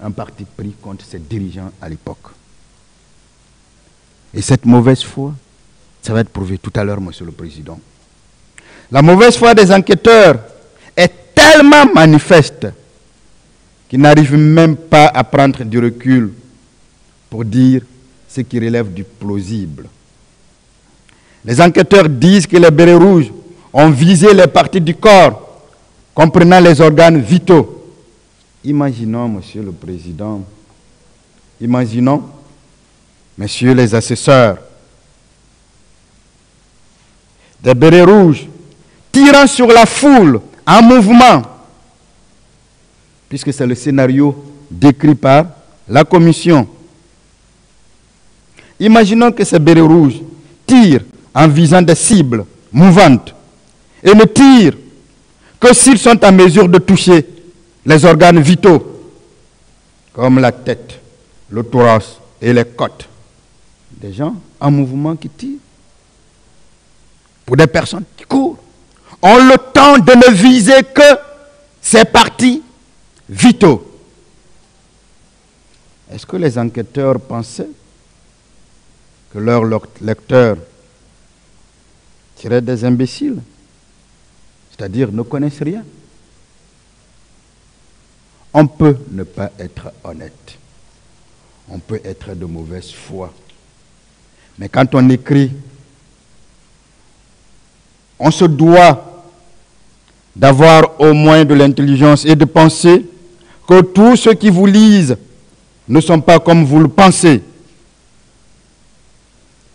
un parti pris contre ses dirigeants à l'époque. Et cette mauvaise foi, ça va être prouvé tout à l'heure, Monsieur le Président. La mauvaise foi des enquêteurs est tellement manifeste qu'ils n'arrivent même pas à prendre du recul pour dire ce qui relève du plausible. Les enquêteurs disent que les bérets rouges ont visé les parties du corps comprenant les organes vitaux. Imaginons, Monsieur le Président, imaginons, Messieurs les assesseurs, des bérets rouges tirant sur la foule en mouvement, puisque c'est le scénario décrit par la commission. Imaginons que ces bérets rouges tirent en visant des cibles mouvantes et ne tirent que s'ils sont en mesure de toucher les organes vitaux, comme la tête, le thorax et les côtes. Des gens en mouvement qui tirent. Pour des personnes qui courent, ont le temps de ne viser que ces parties vitaux. Est-ce que les enquêteurs pensaient que leurs lecteurs seraient des imbéciles, c'est-à-dire ne connaissent rien? On peut ne pas être honnête. On peut être de mauvaise foi. Mais quand on écrit, on se doit d'avoir au moins de l'intelligence et de penser que tous ceux qui vous lisent ne sont pas comme vous le pensez.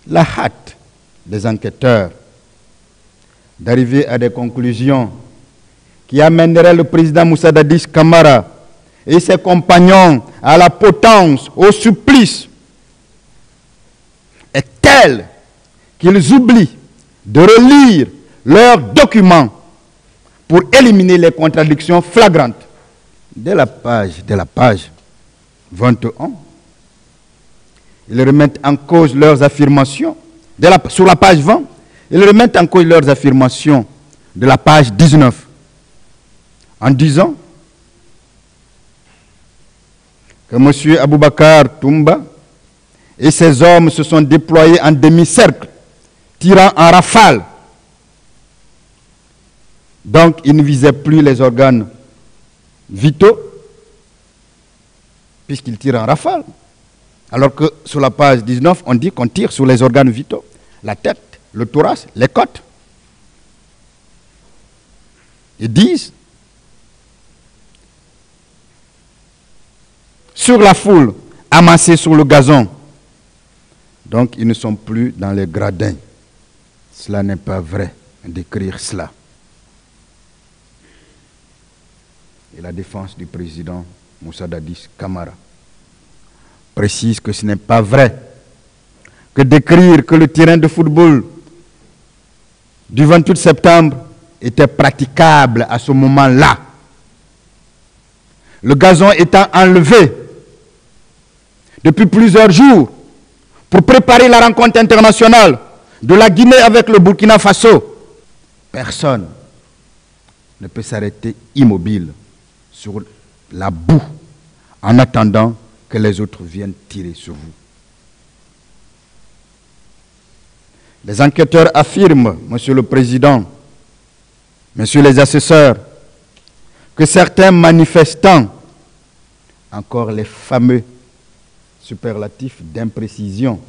La hâte des enquêteurs d'arriver à des conclusions qui amèneraient le président Moussa Dadis Camara et ses compagnons à la potence, au supplice, est telle qu'ils oublient de relire leurs documents pour éliminer les contradictions flagrantes. Dès la page 21, ils remettent en cause leurs affirmations. Sur la page 20, ils remettent en cause leurs affirmations de la page 19, en disant que M. Aboubakar Toumba et ses hommes se sont déployés en demi-cercle, tirant en rafale. Donc, ils ne visaient plus les organes vitaux, puisqu'ils tirent en rafale. Alors que sur la page 19, on dit qu'on tire sur les organes vitaux, la tête, le thorax, les côtes. Ils disent, sur la foule, amassée sur le gazon. Donc, ils ne sont plus dans les gradins. Cela n'est pas vrai d'écrire cela. Et la défense du président Moussa Dadis Camara précise que ce n'est pas vrai que d'écrire que le terrain de football du 28 septembre était praticable à ce moment-là. Le gazon étant enlevé depuis plusieurs jours pour préparer la rencontre internationale de la Guinée avec le Burkina Faso, personne ne peut s'arrêter immobile sur la boue en attendant que les autres viennent tirer sur vous. Les enquêteurs affirment, Monsieur le Président, Messieurs les assesseurs, que certains manifestants, encore les fameux superlatifs d'imprécision,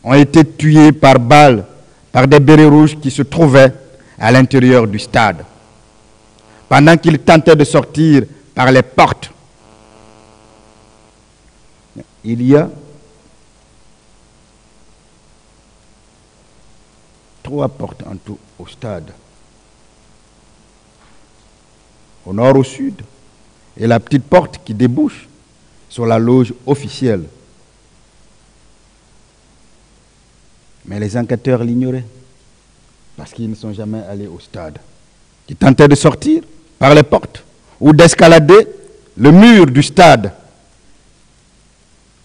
ont été tués par balles par des bérets rouges qui se trouvaient à l'intérieur du stade, pendant qu'ils tentaient de sortir par les portes. Il y a 3 portes en tout au stade. Au nord, au sud, et la petite porte qui débouche sur la loge officielle. Mais les enquêteurs l'ignoraient, parce qu'ils ne sont jamais allés au stade. Ils tentaient de sortir par les portes ou d'escalader le mur du stade.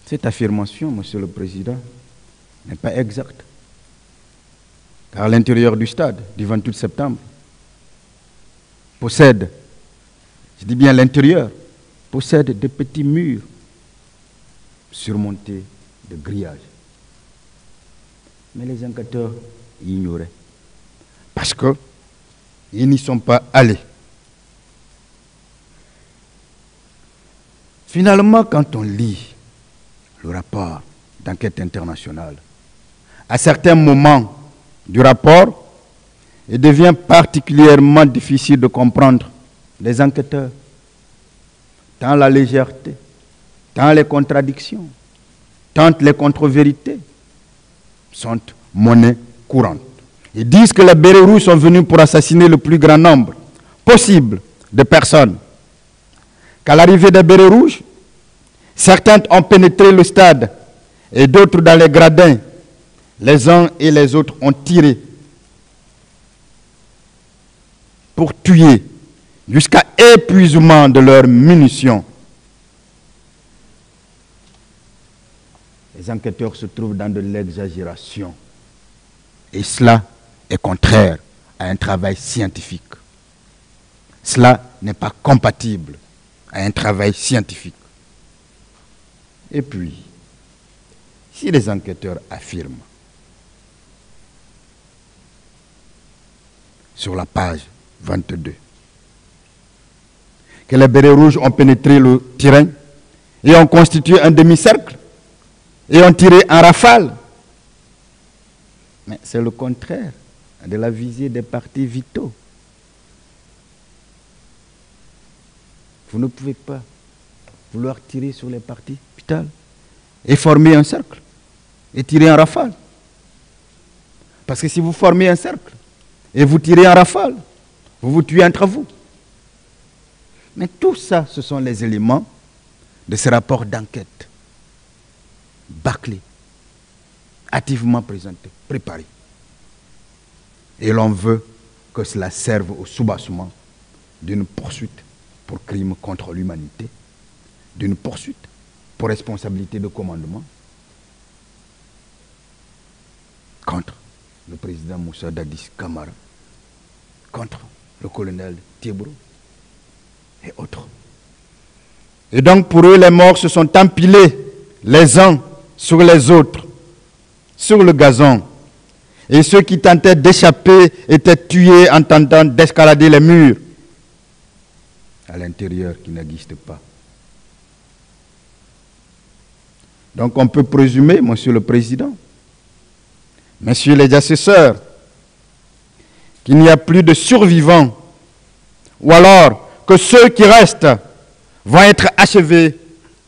Cette affirmation, Monsieur le Président, n'est pas exacte. Car l'intérieur du stade du 28 septembre possède, je dis bien l'intérieur, possède de petits murs surmontés de grillages. Mais les enquêteurs ignoraient, parce qu'ils n'y sont pas allés. Finalement, quand on lit le rapport d'enquête internationale, à certains moments du rapport, il devient particulièrement difficile de comprendre les enquêteurs. tant la légèreté, tant les contradictions, tant les contre-vérités sont monnaie courante. Ils disent que les bérets rouges sont venus pour assassiner le plus grand nombre possible de personnes. Qu'à l'arrivée des bérets rouges, certains ont pénétré le stade et d'autres dans les gradins. Les uns et les autres ont tiré pour tuer jusqu'à épuisement de leurs munitions. Les enquêteurs se trouvent dans de l'exagération. Et cela est contraire à un travail scientifique. Cela n'est pas compatible à un travail scientifique. Et puis, si les enquêteurs affirment sur la page 22 que les bérets rouges ont pénétré le terrain et ont constitué un demi-cercle et ont tiré en rafale, mais c'est le contraire de la visée des partis vitaux. Vous ne pouvez pas vouloir tirer sur les parties vitales et former un cercle et tirer en rafale. Parce que si vous formez un cercle et vous tirez en rafale, vous vous tuez entre vous. Mais tout ça, ce sont les éléments de ce rapport d'enquête bâclé, hâtivement présenté, préparé. Et l'on veut que cela serve au soubassement d'une poursuite pour crime contre l'humanité, d'une poursuite pour responsabilité de commandement contre le président Moussa Dadis Camara, contre le colonel Thiebro et autres. Et donc pour eux, les morts se sont empilés les uns sur les autres, sur le gazon. Et ceux qui tentaient d'échapper étaient tués en tentant d'escalader les murs à l'intérieur qui n'existe pas. Donc on peut présumer, Monsieur le Président, Messieurs les assesseurs, qu'il n'y a plus de survivants, ou alors que ceux qui restent vont être achevés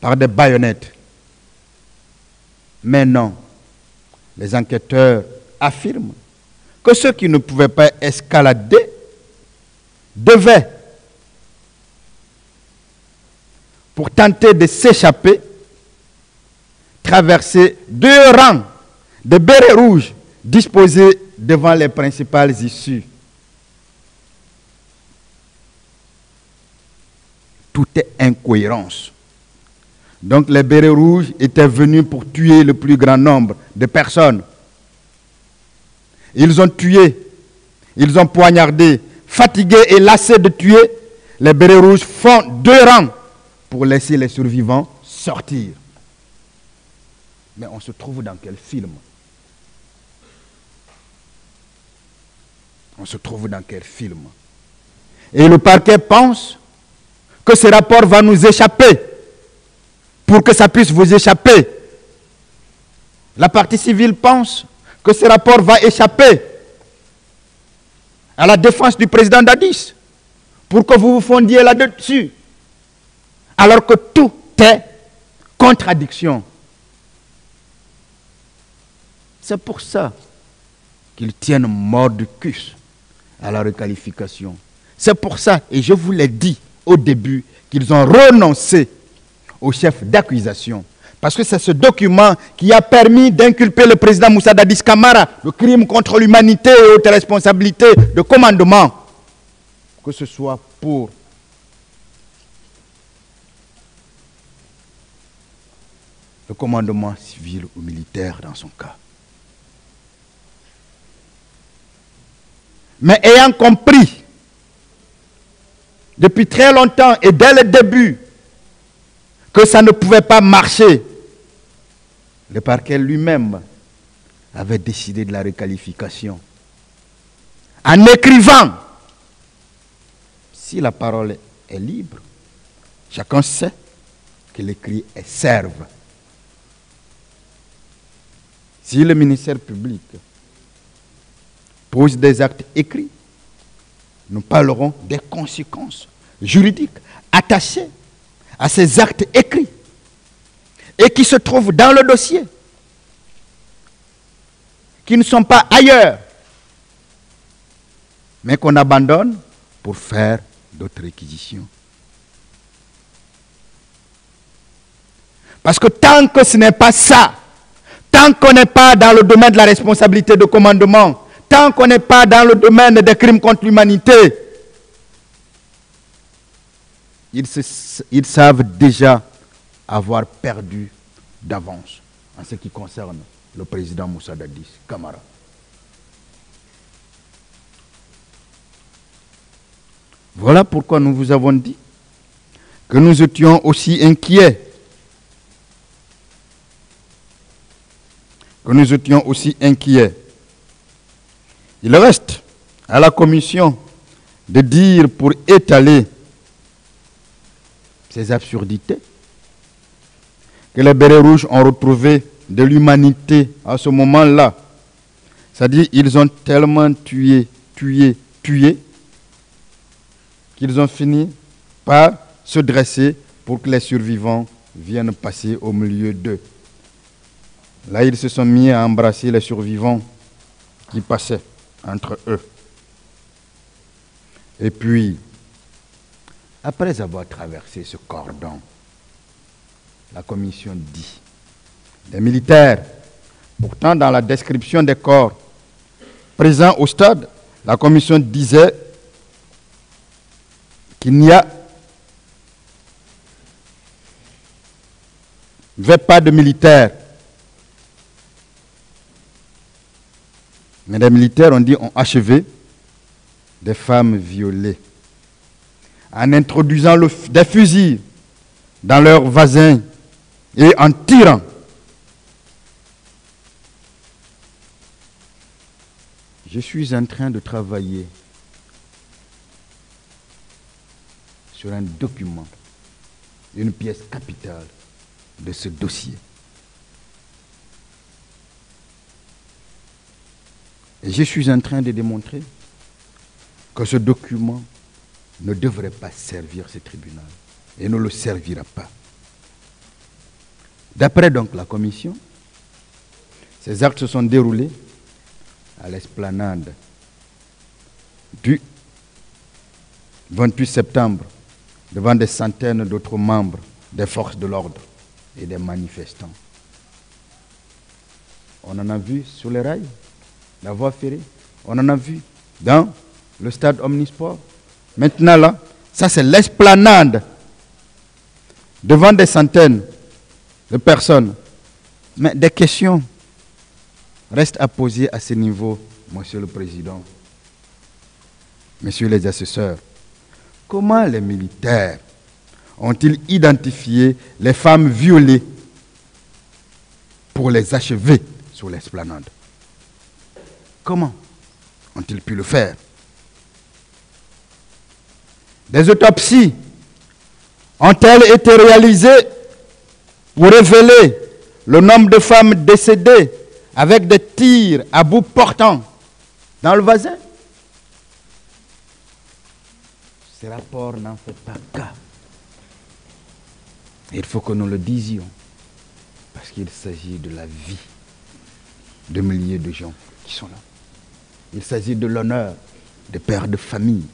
par des baïonnettes. Mais non, les enquêteurs affirment que ceux qui ne pouvaient pas escalader devaient, pour tenter de s'échapper, traverser 2 rangs de bérets rouges disposés devant les principales issues. Tout est incohérence. Donc les bérets rouges étaient venus pour tuer le plus grand nombre de personnes. Ils ont tué, ils ont poignardé, fatigués et lassés de tuer. Les bérets rouges font 2 rangs pour laisser les survivants sortir. Mais on se trouve dans quel film? On se trouve dans quel film? Et le parquet pense que ce rapport va nous échapper. Pour que ça puisse vous échapper. La partie civile pense que ce rapport va échapper à la défense du président Dadis pour que vous vous fondiez là-dessus. Alors que tout est contradiction. C'est pour ça qu'ils tiennent mordicus à la requalification. C'est pour ça, et je vous l'ai dit au début, qu'ils ont renoncé au chef d'accusation. Parce que c'est ce document qui a permis d'inculper le président Moussa Dadis Camara le crime contre l'humanité et haute responsabilité de commandement. Que ce soit pour le commandement civil ou militaire dans son cas. Mais ayant compris depuis très longtemps et dès le début que ça ne pouvait pas marcher, le parquet lui-même avait décidé de la requalification. En écrivant, si la parole est libre, chacun sait que l'écrit est serve. Si le ministère public pose des actes écrits, nous parlerons des conséquences juridiques attachées à ces actes écrits et qui se trouvent dans le dossier, qui ne sont pas ailleurs, mais qu'on abandonne pour faire d'autres réquisitions. Parce que tant que ce n'est pas ça, tant qu'on n'est pas dans le domaine de la responsabilité de commandement, tant qu'on n'est pas dans le domaine des crimes contre l'humanité, ils savent déjà avoir perdu d'avance en ce qui concerne le président Moussa Dadis Camara. Voilà pourquoi nous vous avons dit que nous étions aussi inquiets. Il reste à la commission de dire pour étaler ces absurdités que les bérets rouges ont retrouvé de l'humanité à ce moment-là. C'est-à-dire ils ont tellement tué, qu'ils ont fini par se dresser pour que les survivants viennent passer au milieu d'eux. Là, ils se sont mis à embrasser les survivants qui passaient entre eux. Et puis, après avoir traversé ce cordon, la commission dit, les militaires, pourtant dans la description des corps présents au stade, la commission disait qu'il n'y avait pas de militaires. Mais les militaires ont achevé des femmes violées en introduisant des fusils dans leurs vasins et en tirant. Je suis en train de travailler sur un document, une pièce capitale de ce dossier. Et je suis en train de démontrer que ce document ne devrait pas servir ce tribunal et ne le servira pas. D'après donc la commission, ces actes se sont déroulés à l'esplanade du 28 septembre devant des centaines d'autres membres des forces de l'ordre et des manifestants. On en a vu sur les rails, la voie ferrée, on en a vu dans le stade Omnisport. Maintenant là, ça c'est l'esplanade devant des centaines de personnes. Mais des questions restent à poser à ce niveau, Monsieur le Président, Messieurs les assesseurs. Comment les militaires ont-ils identifié les femmes violées pour les achever sur l'esplanade? Comment ont-ils pu le faire? Des autopsies ont-elles été réalisées pour révéler le nombre de femmes décédées avec des tirs à bout portant dans le vasin? Ces rapports n'en font pas cas. Il faut que nous le disions, parce qu'il s'agit de la vie de milliers de gens qui sont là. Il s'agit de l'honneur des pères de famille.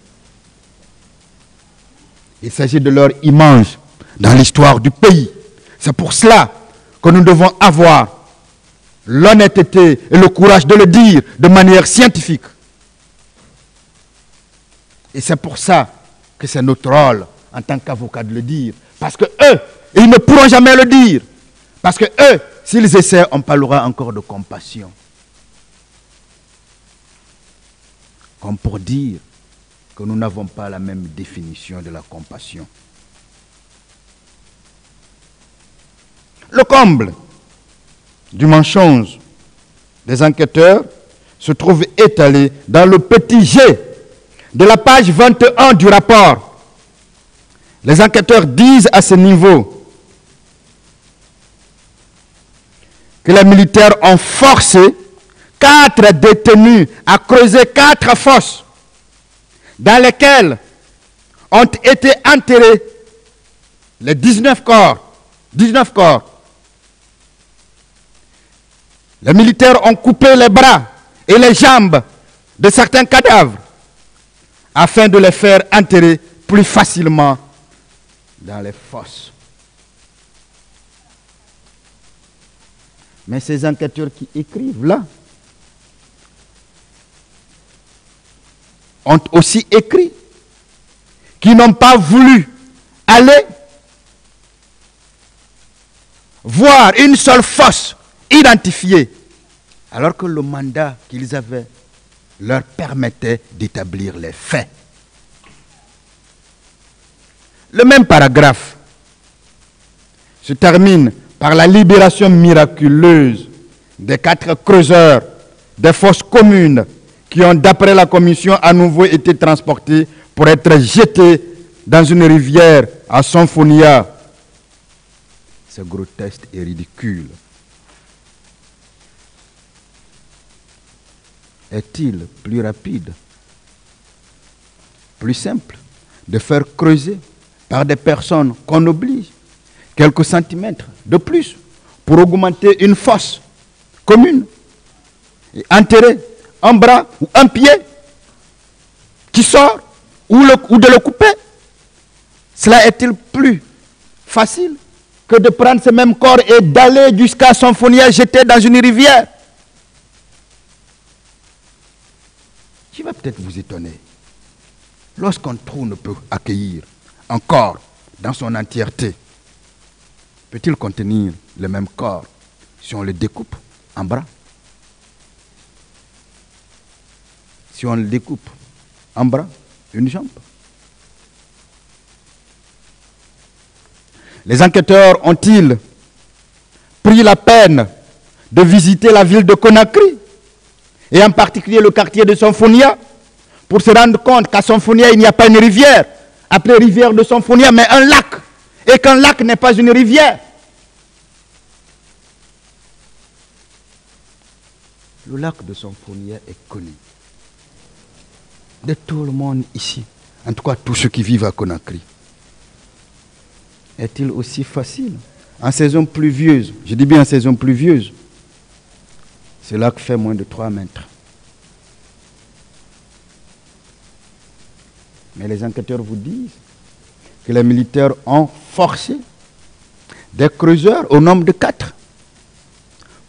Il s'agit de leur image dans l'histoire du pays. C'est pour cela que nous devons avoir l'honnêteté et le courage de le dire de manière scientifique. Et c'est pour ça que c'est notre rôle en tant qu'avocat de le dire. Parce que eux, ils ne pourront jamais le dire. Parce que eux, s'ils essaient, on parlera encore de compassion. Comme pour dire que nous n'avons pas la même définition de la compassion. Le comble du mensonge des enquêteurs se trouve étalé dans le petit G de la page 21 du rapport. Les enquêteurs disent à ce niveau que les militaires ont forcé 4 détenus à creuser 4 fosses dans lesquelles ont été enterrés les 19 corps. 19 corps. Les militaires ont coupé les bras et les jambes de certains cadavres afin de les faire enterrer plus facilement dans les fosses. Mais ces enquêteurs qui écrivent là ont aussi écrit qu'ils n'ont pas voulu aller voir une seule fosse identifiée, alors que le mandat qu'ils avaient leur permettait d'établir les faits. Le même paragraphe se termine par la libération miraculeuse des 4 creuseurs des fosses communes qui ont, d'après la commission, à nouveau été transportés pour être jetés dans une rivière à Sanfonia. C'est grotesque et ridicule. Est-il plus rapide, plus simple de faire creuser par des personnes qu'on oblige quelques centimètres de plus pour augmenter une fosse commune et enterrer un bras ou un pied qui sort ou de le couper? Cela est-il plus facile que de prendre ce même corps et d'aller jusqu'à Sanfonia jeter dans une rivière? Qui va peut-être vous étonner. Lorsqu'un trou ne peut accueillir un corps dans son entièreté, peut-il contenir le même corps si on le découpe en bras? Si on le découpe en bras, une jambe? Les enquêteurs ont-ils pris la peine de visiter la ville de Conakry, et en particulier le quartier de Sanfonia, pour se rendre compte qu'à Sanfonia, il n'y a pas une rivière, appelée rivière de Sanfonia, mais un lac, et qu'un lac n'est pas une rivière? Le lac de Sanfonia est connu de tout le monde ici, en tout cas tous ceux qui vivent à Conakry. Est-il aussi facile en saison pluvieuse? Je dis bien en saison pluvieuse. Ce lac fait moins de 3 mètres. Mais les enquêteurs vous disent que les militaires ont forcé des creuseurs au nombre de 4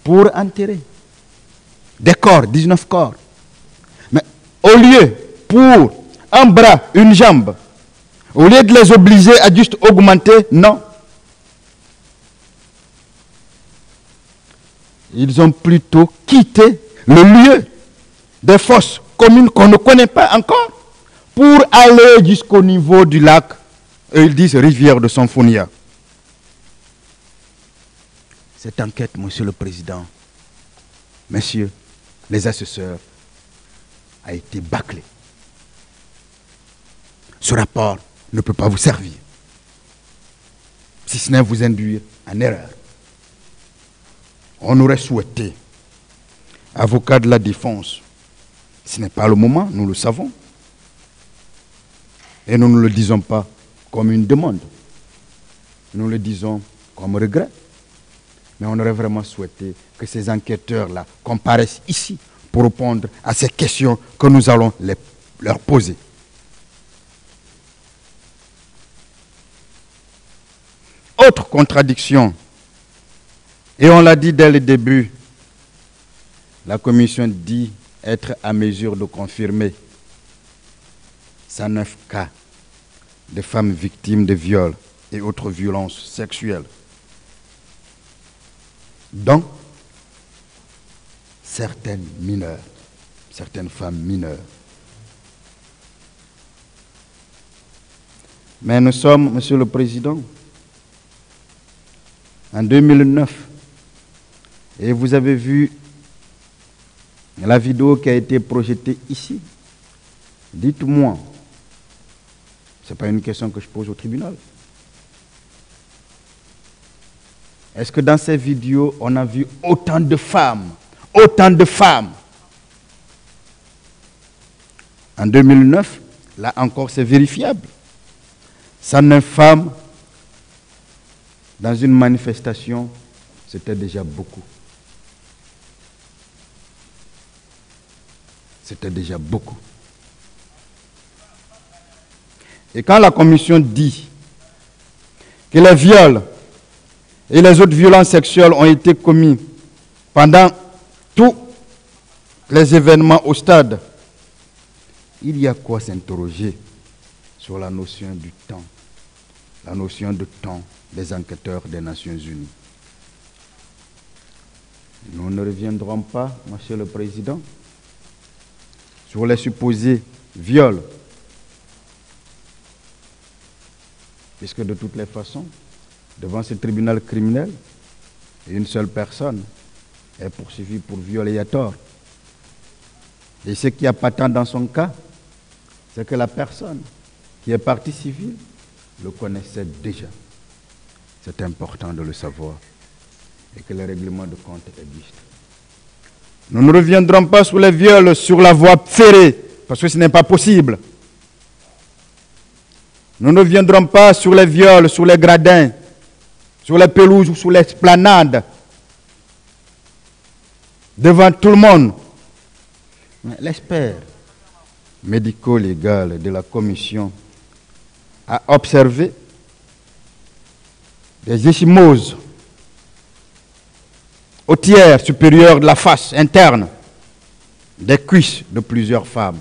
pour enterrer des corps, 19 corps. Mais au lieu, pour un bras, une jambe, au lieu de les obliger à juste augmenter, non. Ils ont plutôt quitté le lieu des fosses communes qu'on ne connaît pas encore pour aller jusqu'au niveau du lac, et ils disent rivière de Sanfonia. Cette enquête, Monsieur le Président, Messieurs les assesseurs, a été bâclée. Ce rapport ne peut pas vous servir, si ce n'est vous induire en erreur. On aurait souhaité, avocat de la défense, ce n'est pas le moment, nous le savons, et nous ne le disons pas comme une demande, nous le disons comme regret, mais on aurait vraiment souhaité que ces enquêteurs-là comparaissent ici pour répondre à ces questions que nous allons leur poser. Autre contradiction, et on l'a dit dès le début, la commission dit être à mesure de confirmer 109 cas de femmes victimes de viols et autres violences sexuelles, dont certaines mineures, certaines femmes mineures. Mais nous sommes, Monsieur le Président, en 2009, et vous avez vu la vidéo qui a été projetée ici. Dites-moi, ce n'est pas une question que je pose au tribunal. Est-ce que dans ces vidéos, on a vu autant de femmes? Autant de femmes. En 2009, là encore, c'est vérifiable. 109 femmes dans une manifestation, c'était déjà beaucoup. C'était déjà beaucoup. Et quand la commission dit que les viols et les autres violences sexuelles ont été commis pendant tous les événements au stade, il y a quoi s'interroger sur la notion du temps, la notion de temps des enquêteurs des Nations Unies. Nous ne reviendrons pas, Monsieur le Président, sur les supposés viols, puisque de toutes les façons, devant ce tribunal criminel, une seule personne est poursuivie pour viol et à tort. Et ce qui est patent dans son cas, c'est que la personne qui est partie civile le connaissait déjà. C'est important de le savoir et que le règlement de compte existe. Nous ne reviendrons pas sur les viols sur la voie ferrée, parce que ce n'est pas possible. Nous ne reviendrons pas sur les viols, sur les gradins, sur les pelouses ou sur l'esplanade, devant tout le monde. L'expert médico-légal de la commission a observé des ecchymoses au tiers supérieur de la face interne des cuisses de plusieurs femmes.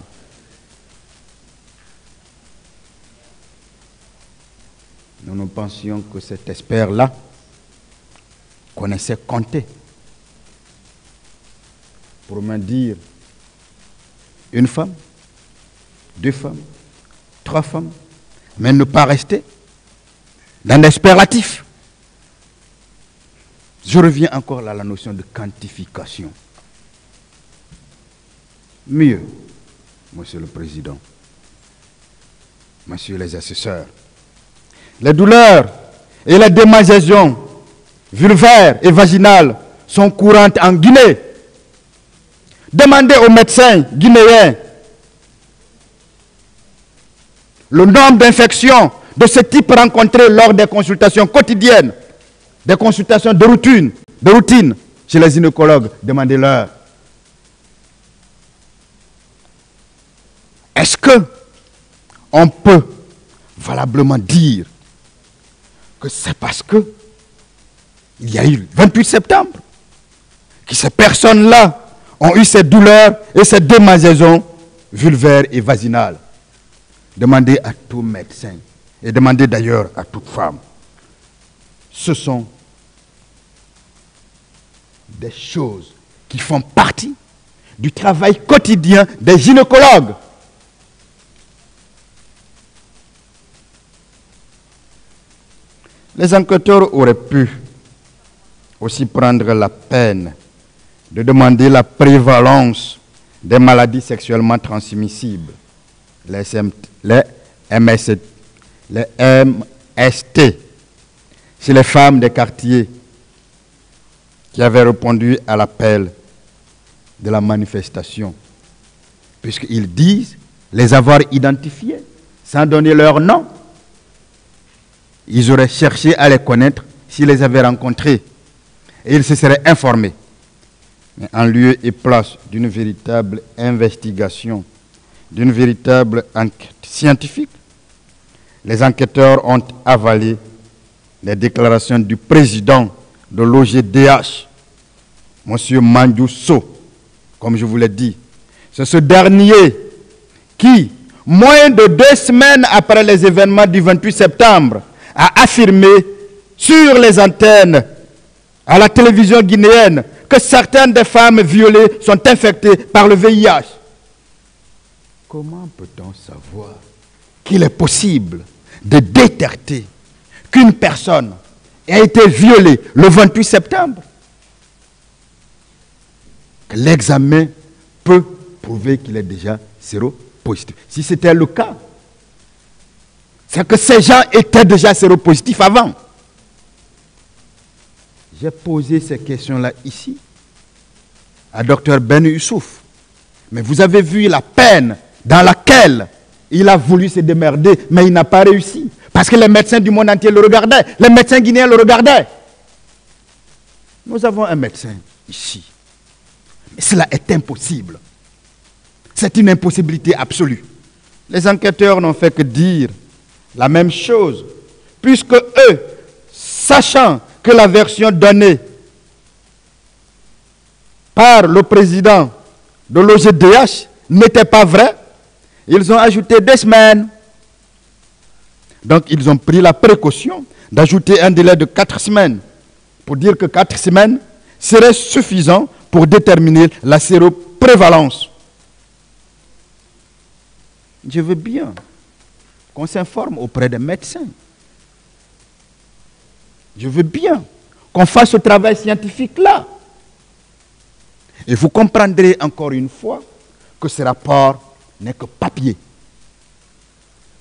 Nous pensions que cet expert-là connaissait compter. Pour me dire une femme, 2 femmes, 3 femmes, mais ne pas rester dans des superlatifs. Je reviens encore à la notion de quantification. Mieux, Monsieur le Président, Messieurs les assesseurs, les douleurs et les démangeaisons vulvaires et vaginales sont courantes en Guinée. Demandez aux médecins guinéens le nombre d'infections de ce type rencontrées lors des consultations quotidiennes, des consultations de routine chez les gynécologues. Demandez-leur. Est-ce qu'on peut valablement dire que c'est parce que il y a eu le 28 septembre que ces personnes-là ont eu ces douleurs et ces démangeaisons vulvaires et vaginales? Demandez à tout médecin et demandez d'ailleurs à toute femme. Ce sont des choses qui font partie du travail quotidien des gynécologues. Les enquêteurs auraient pu aussi prendre la peine de demander la prévalence des maladies sexuellement transmissibles, les MST, chez les femmes des quartiers qui avaient répondu à l'appel de la manifestation, puisqu'ils disent les avoir identifiées sans donner leur nom. Ils auraient cherché à les connaître s'ils les avaient rencontrés et ils se seraient informés. Mais en lieu et place d'une véritable investigation, d'une véritable enquête scientifique, les enquêteurs ont avalé les déclarations du président de l'OGDH, M. Mandiou Sow, comme je vous l'ai dit. C'est ce dernier qui, moins de 2 semaines après les événements du 28 septembre, a affirmé sur les antennes à la télévision guinéenne que certaines des femmes violées sont infectées par le VIH. Comment peut-on savoir qu'il est possible de détecter qu'une personne a été violée le 28 septembre? Que l'examen peut prouver qu'il est déjà séropositif. Si c'était le cas, c'est que ces gens étaient déjà séropositifs avant. J'ai posé ces questions-là ici à Dr Ben Youssouf. Mais vous avez vu la peine dans laquelle il a voulu se démerder, mais il n'a pas réussi. Parce que les médecins du monde entier le regardaient. Les médecins guinéens le regardaient. Nous avons un médecin ici. Mais cela est impossible. C'est une impossibilité absolue. Les enquêteurs n'ont fait que dire la même chose, puisque eux, sachant que la version donnée par le président de l'OGDH n'était pas vraie, ils ont ajouté 2 semaines. Donc ils ont pris la précaution d'ajouter un délai de 4 semaines pour dire que 4 semaines serait suffisant pour déterminer la séroprévalence. Je veux bien qu'on s'informe auprès des médecins. Je veux bien qu'on fasse ce travail scientifique-là. Et vous comprendrez encore une fois que ce rapport n'est que papier.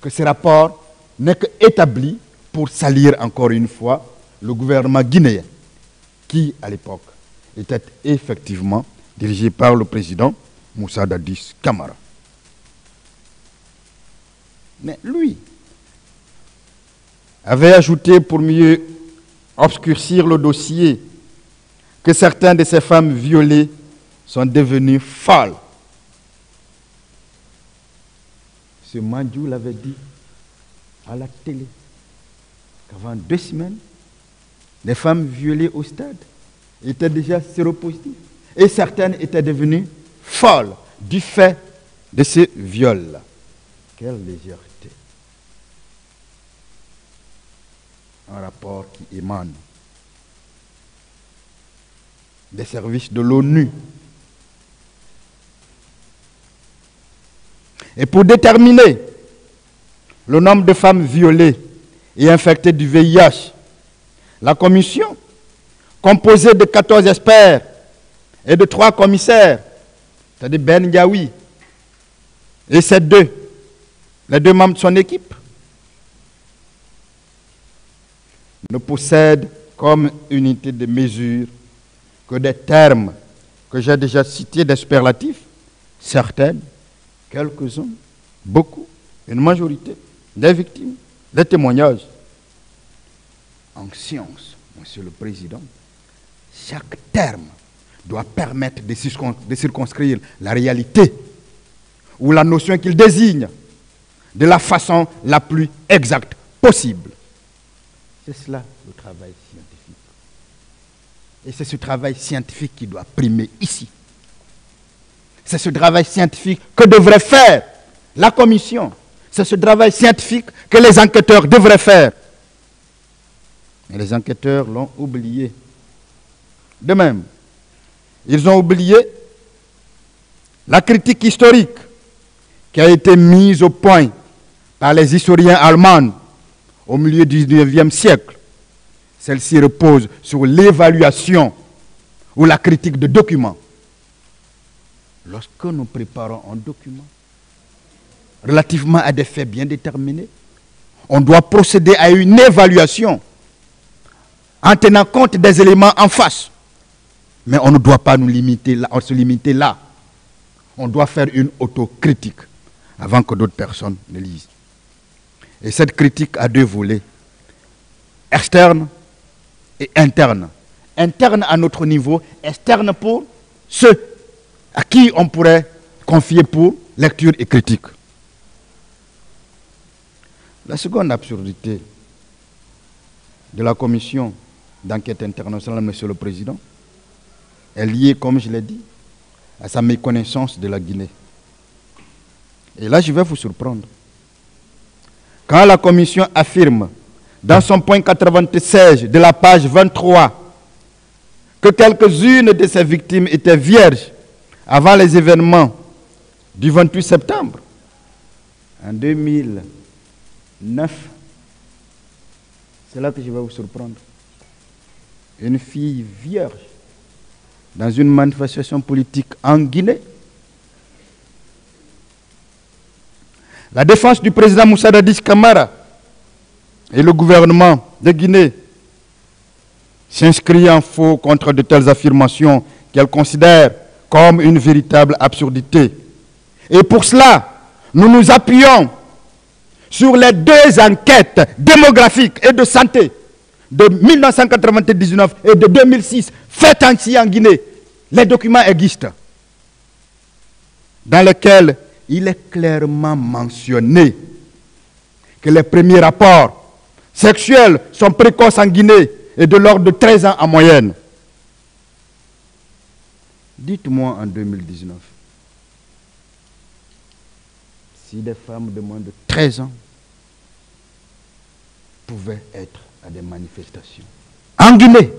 Que ce rapport n'est qu'établi pour salir encore une fois le gouvernement guinéen, qui à l'époque était effectivement dirigé par le président Moussa Dadis Camara. Mais lui avait ajouté, pour mieux obscurcir le dossier, que certaines de ces femmes violées sont devenues folles. Ce Mandjou l'avait dit à la télé qu'avant 2 semaines, les femmes violées au stade étaient déjà séropositives et certaines étaient devenues folles du fait de ces viols-là. Quelle légèreté. Un rapport qui émane des services de l'ONU. Et pour déterminer le nombre de femmes violées et infectées du VIH, la commission, composée de 14 experts et de 3 commissaires, c'est-à-dire Ben Ndiaoui et les 2 membres de son équipe, ne possède comme unité de mesure que des termes que j'ai déjà cités des superlatifs, certaines, quelques-uns, beaucoup, une majorité, des victimes, des témoignages. En science, Monsieur le Président, chaque terme doit permettre de circonscrire la réalité ou la notion qu'il désigne de la façon la plus exacte possible. C'est cela le travail scientifique. Et c'est ce travail scientifique qui doit primer ici. C'est ce travail scientifique que devrait faire la commission. C'est ce travail scientifique que les enquêteurs devraient faire. Et les enquêteurs l'ont oublié. De même, ils ont oublié la critique historique qui a été mise au point par les historiens allemands au milieu du XIXe siècle. Celle-ci repose sur l'évaluation ou la critique de documents. Lorsque nous préparons un document relativement à des faits bien déterminés, on doit procéder à une évaluation en tenant compte des éléments en face. Mais on ne doit pas se limiter là. On doit faire une autocritique avant que d'autres personnes ne lisent. Et cette critique a 2 volets, externe et interne. Interne à notre niveau, externe pour ceux à qui on pourrait confier pour lecture et critique. La seconde absurdité de la commission d'enquête internationale, Monsieur le Président, est liée, comme je l'ai dit, à sa méconnaissance de la Guinée. Et là, je vais vous surprendre. Quand la commission affirme, dans son point 96 de la page 23, que quelques-unes de ses victimes étaient vierges avant les événements du 28 septembre, en 2009, c'est là que je vais vous surprendre. Une fille vierge dans une manifestation politique en Guinée. La défense du président Moussa Dadis Camara et le gouvernement de Guinée s'inscrit en faux contre de telles affirmations qu'elle considère comme une véritable absurdité. Et pour cela, nous nous appuyons sur les 2 enquêtes démographiques et de santé de 1999 et de 2006, faites ainsi en Guinée, les documents existent, dans lesquels il est clairement mentionné que les premiers rapports sexuels sont précoces en Guinée et de l'ordre de 13 ans en moyenne. Dites-moi en 2019, si des femmes de moins de 13 ans pouvaient être à des manifestations. En Guinée,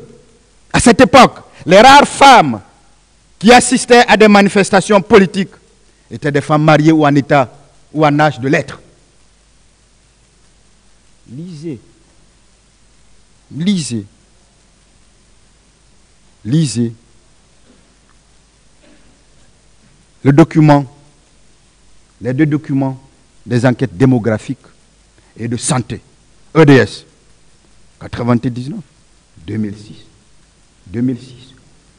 à cette époque, les rares femmes qui assistaient à des manifestations politiques étaient des femmes mariées ou en état ou en âge de l'être. Lisez. Lisez. Lisez. Le document, les 2 documents des enquêtes démographiques et de santé, EDS, 99, 2006. 2006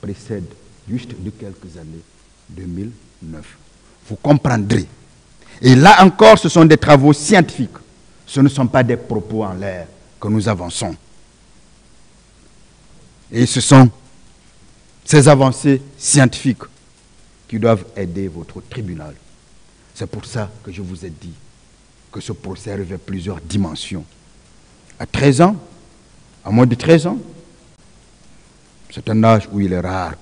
précède juste de quelques années, 2009. Vous comprendrez. Et là encore, ce sont des travaux scientifiques. Ce ne sont pas des propos en l'air que nous avançons. Et ce sont ces avancées scientifiques qui doivent aider votre tribunal. C'est pour ça que je vous ai dit que ce procès revêt plusieurs dimensions. À 13 ans, à moins de 13 ans, c'est un âge où il est rare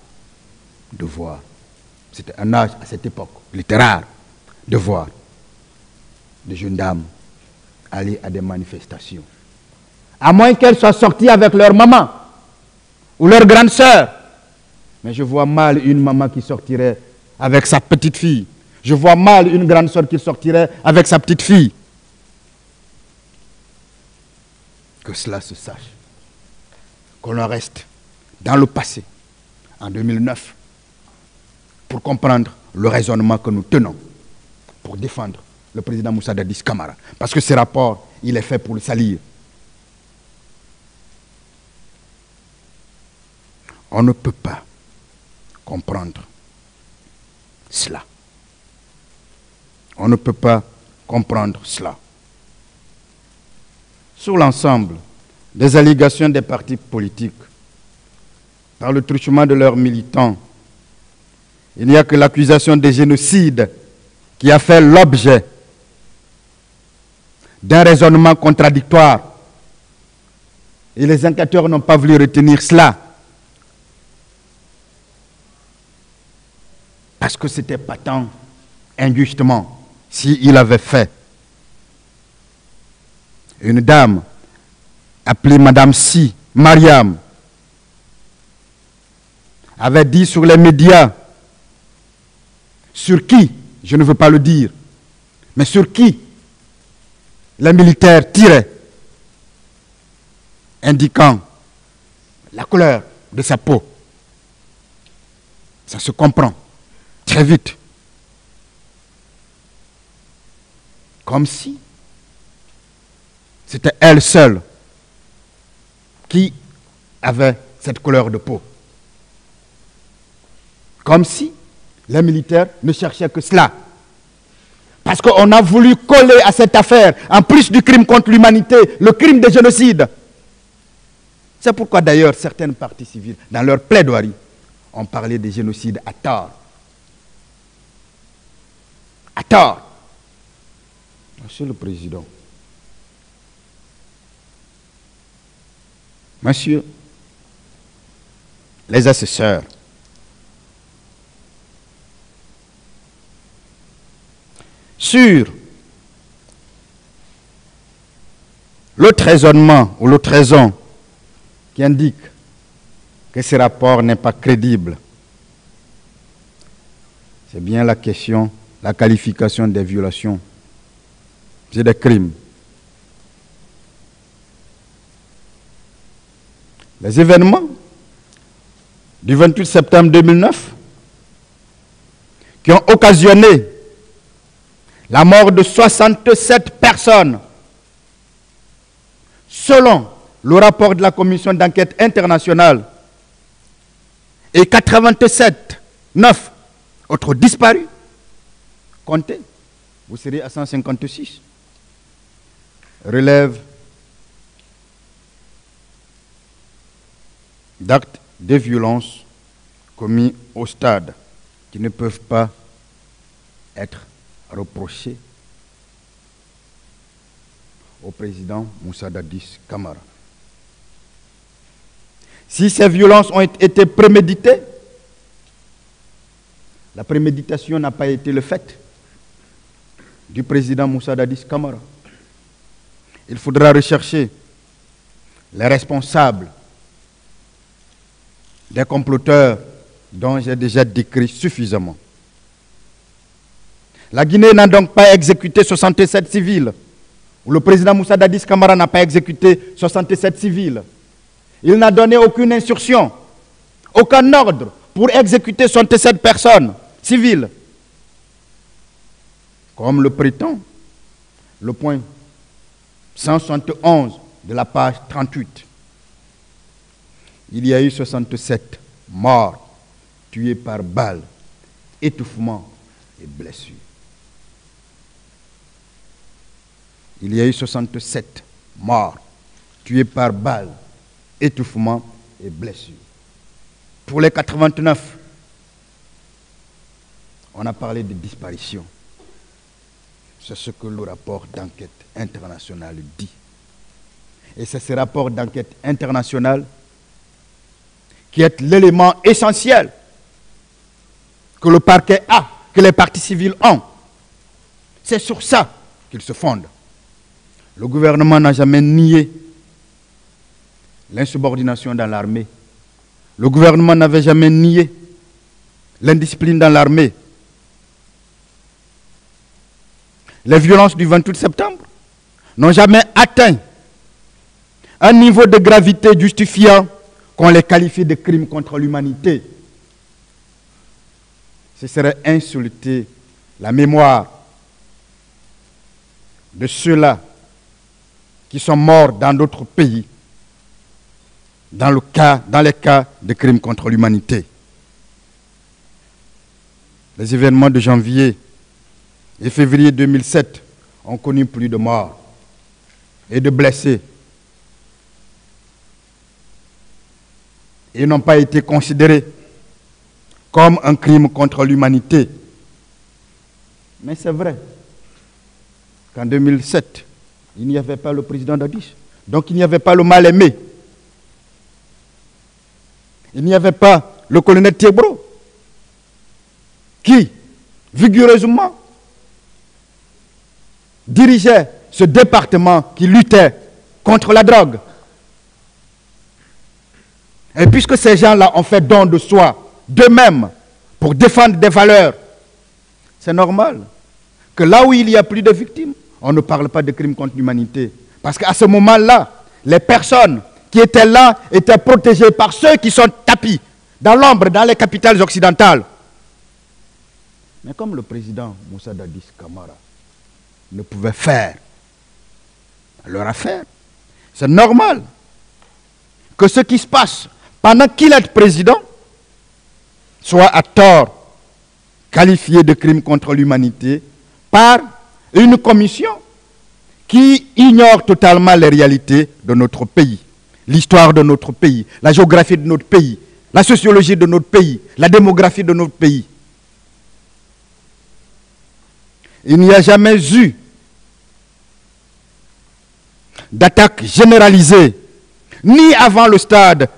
de voir. C'était un âge à cette époque, il était rare de voir des jeunes dames aller à des manifestations. À moins qu'elles soient sorties avec leur maman ou leur grande sœur. Mais je vois mal une maman qui sortirait avec sa petite fille. Je vois mal une grande sœur qui sortirait avec sa petite fille. Que cela se sache. Qu'on en reste dans le passé, en 2009, pour comprendre le raisonnement que nous tenons pour défendre le président Moussa Dadis Camara. Parce que ce rapport, il est fait pour le salir. On ne peut pas comprendre cela. On ne peut pas comprendre cela. Sur l'ensemble des allégations des partis politiques, par le truchement de leurs militants, il n'y a que l'accusation de génocide qui a fait l'objet d'un raisonnement contradictoire. Et les enquêteurs n'ont pas voulu retenir cela. Parce que c'était patent, injustement, s'il avait fait. Une dame appelée Madame Si, Mariam, avait dit sur les médias, sur qui, je ne veux pas le dire, mais sur qui les militaires tiraient, indiquant la couleur de sa peau. Ça se comprend très vite. Comme si c'était elle seule qui avait cette couleur de peau. Comme si les militaires ne cherchaient que cela. Parce qu'on a voulu coller à cette affaire, en plus du crime contre l'humanité, le crime de génocide. C'est pourquoi d'ailleurs certaines parties civiles, dans leur plaidoirie, ont parlé de génocide à tort. À tort. Monsieur le Président, Monsieur les assesseurs, sur l'autre raisonnement ou l'autre raison qui indique que ce rapport n'est pas crédible, c'est bien la question, la qualification des violations, c'est des crimes. Les événements du 28 septembre 2009 qui ont occasionné la mort de 67 personnes, selon le rapport de la commission d'enquête internationale, et 9 autres disparus, comptez, vous serez à 156. relèvent d'actes de violence commis au stade qui ne peuvent pas être reprochés au président Moussa Dadis Camara. Si ces violences ont été préméditées, la préméditation n'a pas été le fait du président Moussa Dadis Camara. Il faudra rechercher les responsables des comploteurs dont j'ai déjà décrit suffisamment. La Guinée n'a donc pas exécuté 67 civils, ou le président Moussa Dadis Camara n'a pas exécuté 67 civils. Il n'a donné aucune instruction, aucun ordre pour exécuter 67 personnes civiles. Comme le prétend le point 171 de la page 38. Il y a eu 67 morts tués par balles, étouffement et blessures. Il y a eu 67 morts tués par balles, étouffement et blessures. Pour les 89, on a parlé de disparition. C'est ce que le rapport d'enquête internationale dit. Et c'est ce rapport d'enquête internationale qui est l'élément essentiel que le parquet a, que les parties civiles ont. C'est sur ça qu'ils se fondent. Le gouvernement n'a jamais nié l'insubordination dans l'armée. Le gouvernement n'avait jamais nié l'indiscipline dans l'armée. Les violences du 28 septembre n'ont jamais atteint un niveau de gravité justifiant qu'on les qualifie de crimes contre l'humanité. Ce serait insulter la mémoire de ceux-là qui sont morts dans d'autres pays, dans les cas de crimes contre l'humanité. Les événements de janvier et février 2007 ont connu plus de morts et de blessés. Ils n'ont pas été considérés comme un crime contre l'humanité. Mais c'est vrai qu'en 2007, il n'y avait pas le président Dadis. Donc il n'y avait pas le mal-aimé. Il n'y avait pas le colonel Thiebro qui, vigoureusement, dirigeait ce département qui luttait contre la drogue. Et puisque ces gens-là ont fait don de soi, d'eux-mêmes, pour défendre des valeurs, c'est normal que là où il y a plus de victimes, on ne parle pas de crimes contre l'humanité. Parce qu'à ce moment-là, les personnes qui étaient là étaient protégées par ceux qui sont tapis dans l'ombre, dans les capitales occidentales. Mais comme le président Moussa Dadis Camara ne pouvait faire leur affaire, c'est normal que ce qui se passe pendant qu'il est président soit à tort qualifié de crime contre l'humanité par une commission qui ignore totalement les réalités de notre pays, l'histoire de notre pays, la géographie de notre pays, la sociologie de notre pays, la démographie de notre pays. Il n'y a jamais eu d'attaque généralisée, ni avant le stade,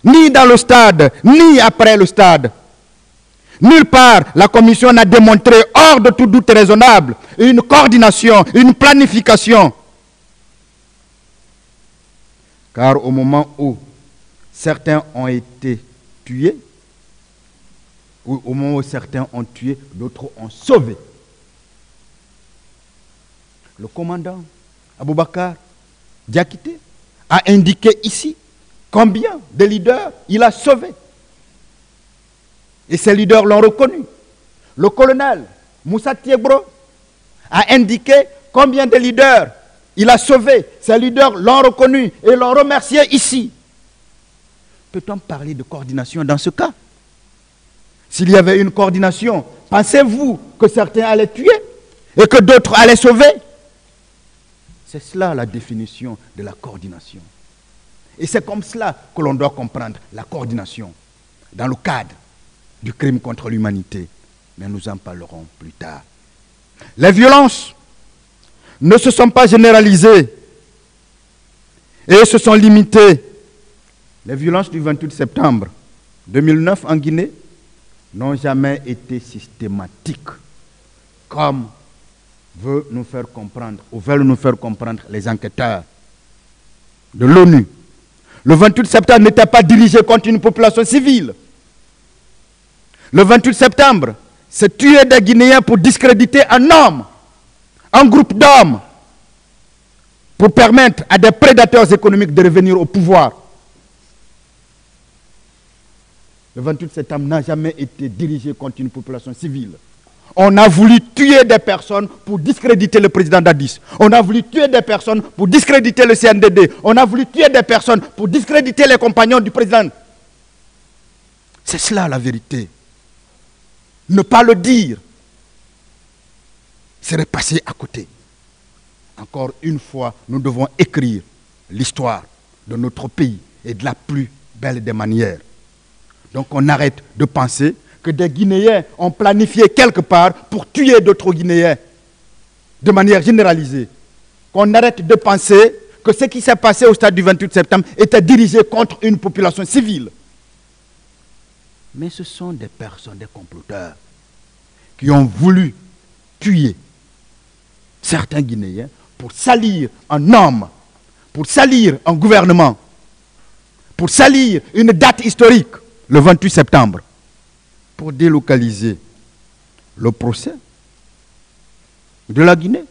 ni dans le stade, ni après le stade. Nulle part, la commission n'a démontré, hors de tout doute raisonnable, une coordination, une planification. Car au moment où certains ont été tués, ou au moment où certains ont tué, d'autres ont sauvé. Le commandant Aboubakar Diakité a indiqué ici combien de leaders il a sauvés. Et ces leaders l'ont reconnu. Le colonel Moussa Thiebro a indiqué combien de leaders il a sauvés. Ces leaders l'ont reconnu et l'ont remercié ici. Peut-on parler de coordination dans ce cas? S'il y avait une coordination, pensez-vous que certains allaient tuer et que d'autres allaient sauver? C'est cela la définition de la coordination. Et c'est comme cela que l'on doit comprendre la coordination dans le cadre du crime contre l'humanité. Mais nous en parlerons plus tard. Les violences ne se sont pas généralisées et se sont limitées. Les violences du 28 septembre 2009 en Guinée n'ont jamais été systématiques, comme veulent nous faire comprendre les enquêteurs de l'ONU. Le 28 septembre n'était pas dirigé contre une population civile. Le 28 septembre, c'est tuer des Guinéens pour discréditer un homme, un groupe d'hommes, pour permettre à des prédateurs économiques de revenir au pouvoir. Le 28 septembre n'a jamais été dirigé contre une population civile. On a voulu tuer des personnes pour discréditer le président Dadis. On a voulu tuer des personnes pour discréditer le CNDD. On a voulu tuer des personnes pour discréditer les compagnons du président. C'est cela la vérité. Ne pas le dire serait passer à côté. Encore une fois, nous devons écrire l'histoire de notre pays et de la plus belle des manières. Donc on arrête de penser que des Guinéens ont planifié quelque part pour tuer d'autres Guinéens de manière généralisée. Qu'on arrête de penser que ce qui s'est passé au stade du 28 septembre était dirigé contre une population civile. Mais ce sont des personnes, des comploteurs, qui ont voulu tuer certains Guinéens pour salir un homme, pour salir un gouvernement, pour salir une date historique, le 28 septembre, pour délocaliser le procès de la Guinée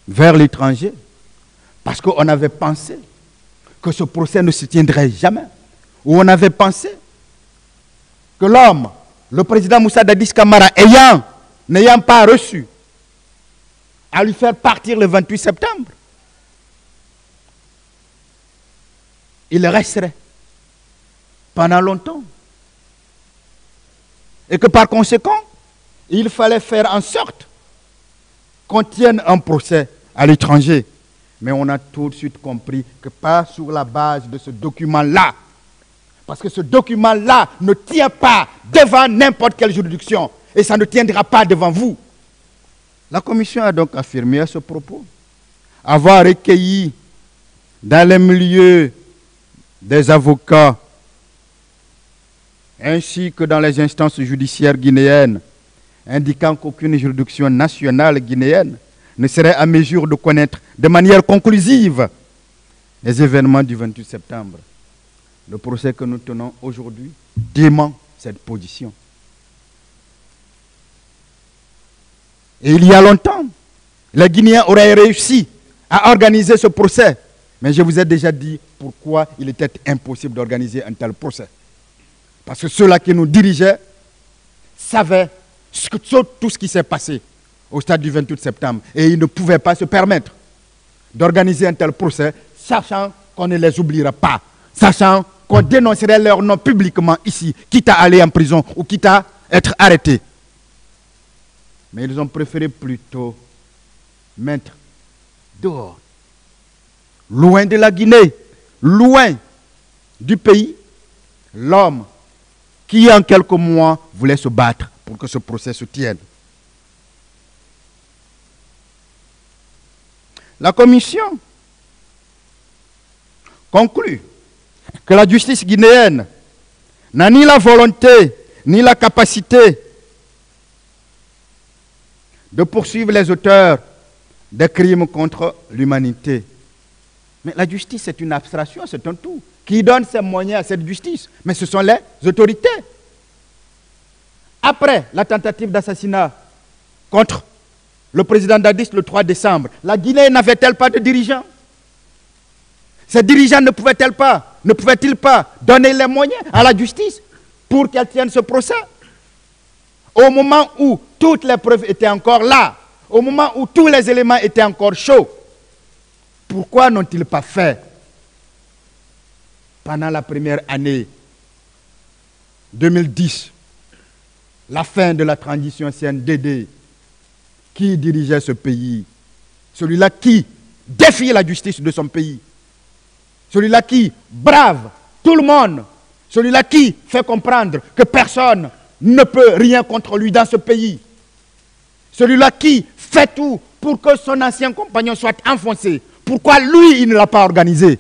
vers l'étranger, parce qu'on avait pensé que ce procès ne se tiendrait jamais, ou on avait pensé que l'homme, le président Moussa Dadis Camara, n'ayant pas reçu à lui faire partir le 28 septembre, il resterait pendant longtemps. Et que par conséquent, il fallait faire en sorte qu'on tienne un procès à l'étranger. Mais on a tout de suite compris que pas sur la base de ce document-là. Parce que ce document-là ne tient pas devant n'importe quelle juridiction. Et ça ne tiendra pas devant vous. La commission a donc affirmé à ce propos avoir recueilli dans les milieux des avocats ainsi que dans les instances judiciaires guinéennes, indiquant qu'aucune juridiction nationale guinéenne ne serait à mesure de connaître de manière conclusive les événements du 28 septembre. Le procès que nous tenons aujourd'hui dément cette position. Et il y a longtemps, les Guinéens auraient réussi à organiser ce procès. Mais je vous ai déjà dit pourquoi il était impossible d'organiser un tel procès. Parce que ceux-là qui nous dirigeaient savaient tout ce qui s'est passé au stade du 28 septembre. Et ils ne pouvaient pas se permettre d'organiser un tel procès, sachant qu'on ne les oubliera pas, sachant qu'on dénoncerait leur nom publiquement ici, quitte à aller en prison ou quitte à être arrêtés. Mais ils ont préféré plutôt mettre dehors, loin de la Guinée, loin du pays, l'homme qui, en quelques mois, voulait se battre pour que ce procès se tienne. La commission conclut que la justice guinéenne n'a ni la volonté ni la capacité de poursuivre les auteurs des crimes contre l'humanité. Mais la justice, c'est une abstraction, c'est un tout. Qui donne ses moyens à cette justice? Mais ce sont les autorités. Après la tentative d'assassinat contre le président Dadis le 3 décembre, la Guinée n'avait-elle pas de dirigeants? Ces dirigeants ne pouvaient-ils pas donner les moyens à la justice pour qu'elle tienne ce procès? Au moment où toutes les preuves étaient encore là, au moment où tous les éléments étaient encore chauds, pourquoi n'ont-ils pas fait pendant la première année 2010, la fin de la transition CNDD, qui dirigeait ce pays? celui-là qui défie la justice de son pays, celui-là qui brave tout le monde, celui-là qui fait comprendre que personne ne peut rien contre lui dans ce pays, celui-là qui fait tout pour que son ancien compagnon soit enfoncé. Pourquoi lui, il ne l'a pas organisé?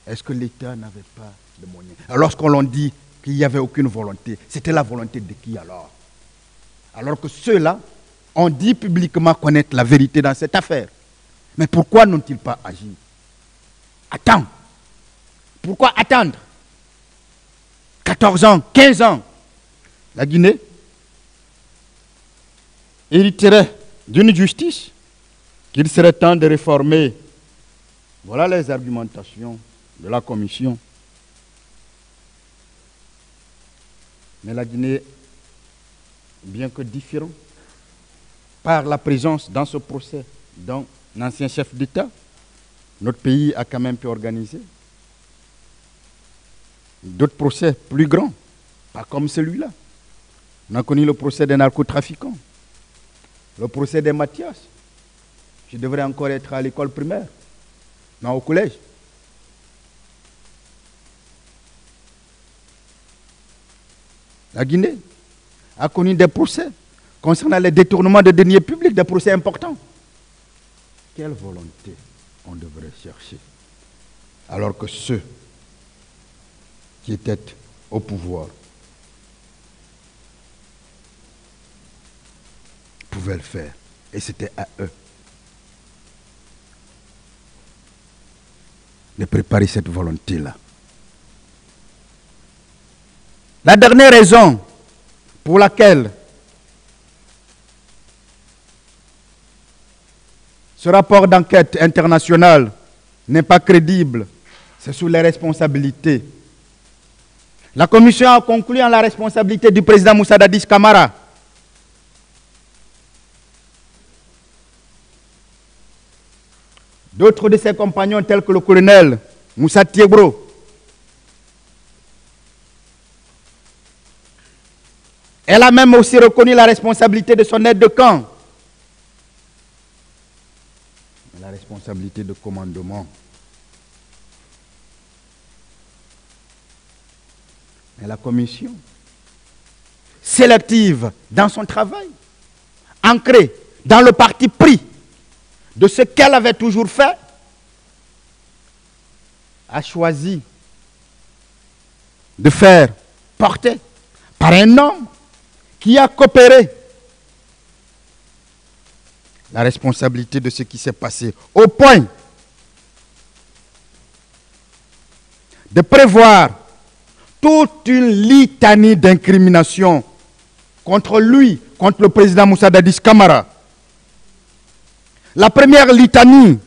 Est-ce que l'État n'avait pas de moyens? Lorsqu'on l'on dit qu'il n'y avait aucune volonté, c'était la volonté de qui alors? Alors que ceux-là ont dit publiquement connaître la vérité dans cette affaire. Mais pourquoi n'ont-ils pas agi? Attends. Pourquoi attendre? 14 ans, 15 ans. La Guinée hériterait d'une justice qu'il serait temps de réformer. Voilà les argumentations de la commission. Mais la Guinée, bien que différent, par la présence dans ce procès d'un ancien chef d'État, notre pays a quand même pu organiser d'autres procès plus grands, pas comme celui-là. On a connu le procès des narcotrafiquants, le procès des Mathias. Je devrais encore être à l'école primaire, non au collège. La Guinée a connu des procès concernant les détournements de deniers publics, des procès importants. Quelle volonté on devrait chercher, alors que ceux qui étaient au pouvoir pouvaient le faire, et c'était à eux de préparer cette volonté-là. La dernière raison pour laquelle ce rapport d'enquête international n'est pas crédible, c'est sur les responsabilités. La commission a conclu en la responsabilité du président Moussa Dadis Camara. D'autres de ses compagnons, tels que le colonel Moussa Tiebro, elle a même aussi reconnu la responsabilité de son aide de camp. Mais la responsabilité de commandement. Mais la commission, sélective dans son travail, ancrée dans le parti pris de ce qu'elle avait toujours fait, a choisi de faire porter par un homme qui a coopéré la responsabilité de ce qui s'est passé, au point de prévoir toute une litanie d'incriminations contre lui, contre le président Moussa Dadis Camara. La première litanie,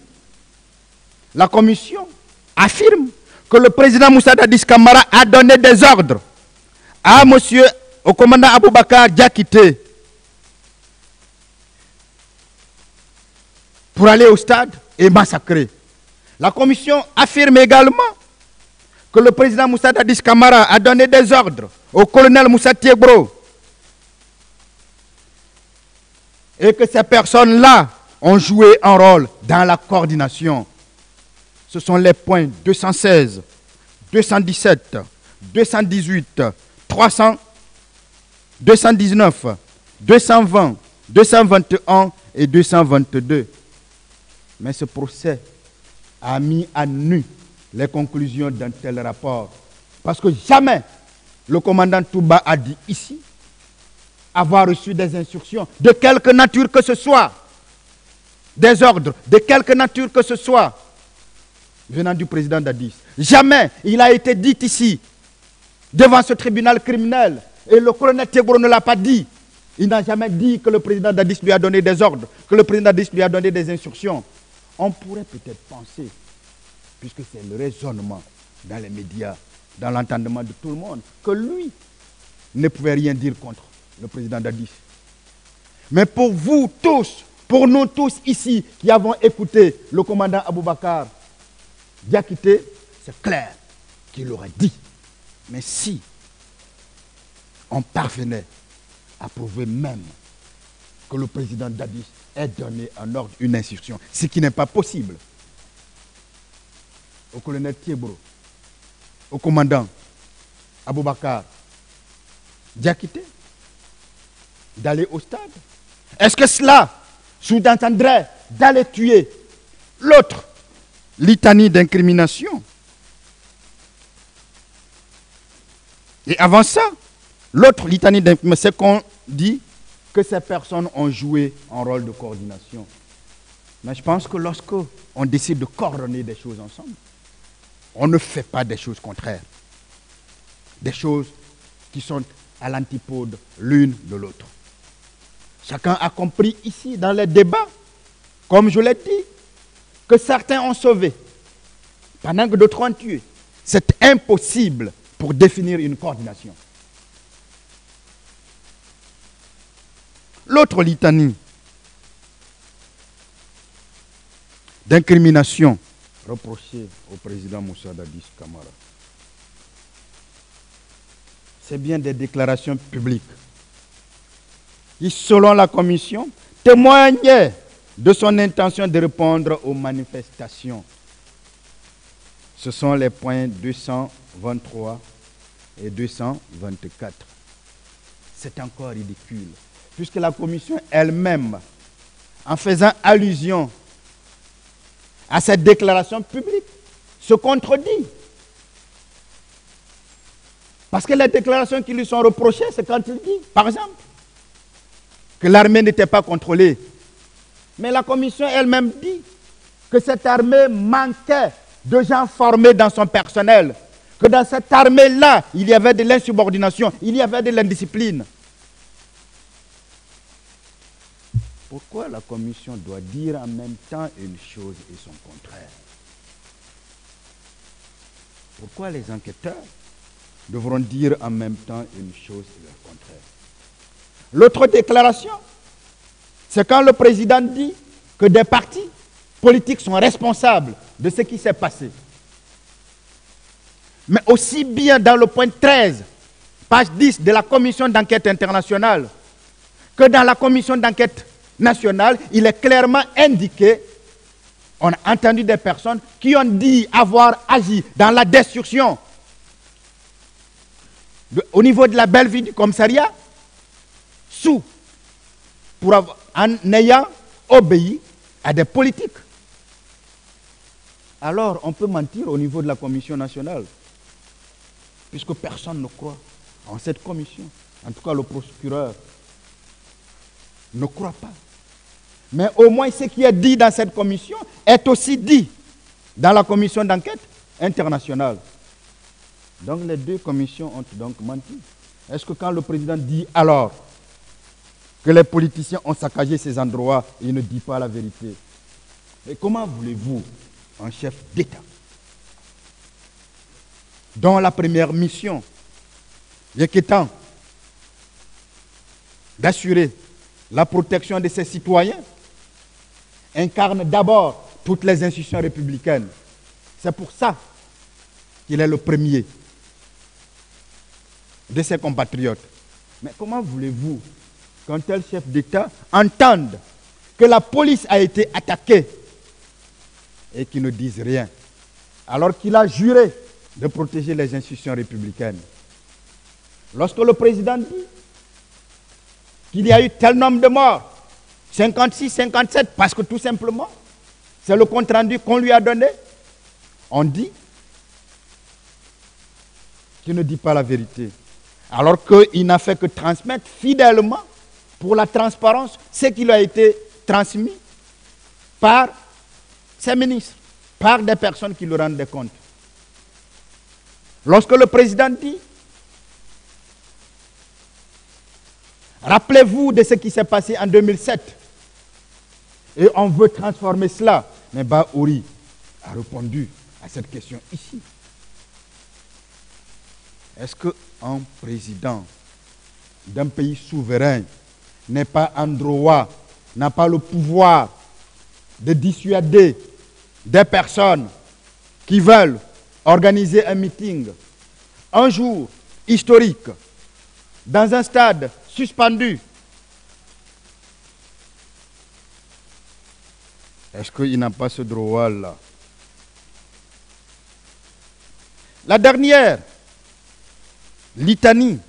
la commission affirme que le président Moussa Dadis Camara a donné des ordres à monsieur, au commandant Aboubakar Diakité, pour aller au stade et massacrer. La commission affirme également que le président Moussa Dadis Camara a donné des ordres au colonel Moussa Tiebro et que ces personnes-là ont joué un rôle dans la coordination. Ce sont les points 216, 217, 218, 300, 219, 220, 221 et 222. Mais ce procès a mis à nu les conclusions d'un tel rapport. Parce que jamais le commandant Touba a dit ici avoir reçu des instructions de quelque nature que ce soit, des ordres de quelque nature que ce soit, venant du président Dadis. Jamais il a été dit ici, devant ce tribunal criminel, et le colonel Tiebro ne l'a pas dit. Il n'a jamais dit que le président Dadis lui a donné des ordres, que le président Dadis lui a donné des instructions. On pourrait peut-être penser, puisque c'est le raisonnement dans les médias, dans l'entendement de tout le monde, que lui ne pouvait rien dire contre le président Dadis. Mais pour vous tous, pour nous tous ici qui avons écouté le commandant Aboubakar Diakité, c'est clair qu'il aurait dit. Mais si on parvenait à prouver même que le président Dadis ait donné un ordre, une instruction, ce qui n'est pas possible. Au colonel Thiebro, au commandant Aboubakar Diakité, d'aller au stade. Est-ce que cela sous-entendrait d'aller tuer l'autre? Litanie d'incrimination. Et avant ça, l'autre litanie d'incrimination, c'est qu'on dit que ces personnes ont joué un rôle de coordination. Mais je pense que lorsque on décide de coordonner des choses ensemble, on ne fait pas des choses contraires. Des choses qui sont à l'antipode l'une de l'autre. Chacun a compris ici, dans les débats, comme je l'ai dit, que certains ont sauvé, pendant que d'autres ont tué. C'est impossible pour définir une coordination. L'autre litanie d'incrimination reprochée au président Moussa Dadis Camara, c'est bien des déclarations publiques qui, selon la commission, témoignaient de son intention de répondre aux manifestations. Ce sont les points 223 et 224. C'est encore ridicule, puisque la commission elle-même, en faisant allusion à cette déclaration publique, se contredit. Parce que les déclarations qui lui sont reprochées, c'est quand il dit, par exemple, que l'armée n'était pas contrôlée. Mais la commission elle-même dit que cette armée manquait de gens formés dans son personnel. Que dans cette armée-là, il y avait de l'insubordination, il y avait de l'indiscipline. Pourquoi la commission doit dire en même temps une chose et son contraire? Pourquoi les enquêteurs devront dire en même temps une chose et leur contraire? L'autre déclaration, c'est quand le président dit que des partis politiques sont responsables de ce qui s'est passé. Mais aussi bien dans le point 13, page 10 de la commission d'enquête internationale, que dans la commission d'enquête nationale, il est clairement indiqué, on a entendu des personnes qui ont dit avoir agi dans la destruction au niveau de la belle vie du commissariat, en ayant obéi à des politiques. Alors, on peut mentir au niveau de la commission nationale, puisque personne ne croit en cette commission. En tout cas, le procureur ne croit pas. Mais au moins, ce qui est dit dans cette commission est aussi dit dans la commission d'enquête internationale. Donc, les deux commissions ont donc menti. Est-ce que quand le président dit alors que les politiciens ont saccagé ces endroits, il ne dit pas la vérité? Et comment voulez-vous un chef d'État dont la première mission, bien qu'étant d'assurer la protection de ses citoyens, incarne d'abord toutes les institutions républicaines? C'est pour ça qu'il est le premier de ses compatriotes. Mais comment voulez-vous qu'un tel chef d'État entende que la police a été attaquée et qu'il ne dise rien, alors qu'il a juré de protéger les institutions républicaines? Lorsque le président dit qu'il y a eu tel nombre de morts, 56, 57, parce que tout simplement, c'est le compte-rendu qu'on lui a donné, on dit qu'il ne dit pas la vérité, alors qu'il n'a fait que transmettre fidèlement, pour la transparence, ce qui lui a été transmis par ses ministres, par des personnes qui lui rendent des comptes. Lorsque le président dit, rappelez-vous de ce qui s'est passé en 2007, et on veut transformer cela, mais Bahouri a répondu à cette question ici. Est-ce qu'un président d'un pays souverain n'est pas en droit, n'a pas le pouvoir de dissuader des personnes qui veulent organiser un meeting un jour historique dans un stade suspendu Est-ce qu'il n'a pas ce droit-là? La dernière litanie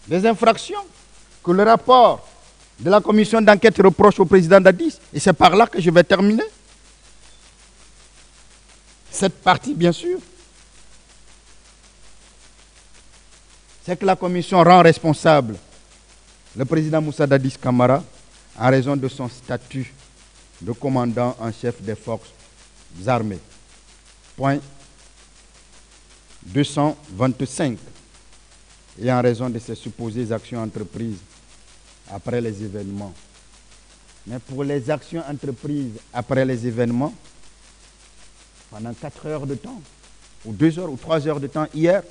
des infractions que le rapport de la commission d'enquête reproche au président Dadis, et c'est par là que je vais terminer. Cette partie, bien sûr, c'est que la commission rend responsable le président Moussa Dadis Camara en raison de son statut de commandant en chef des forces armées. Point 225. Et en raison de ses supposées actions entreprises après les événements. Mais pour les actions entreprises après les événements, pendant 4 heures de temps, ou 2 heures ou 3 heures de temps hier,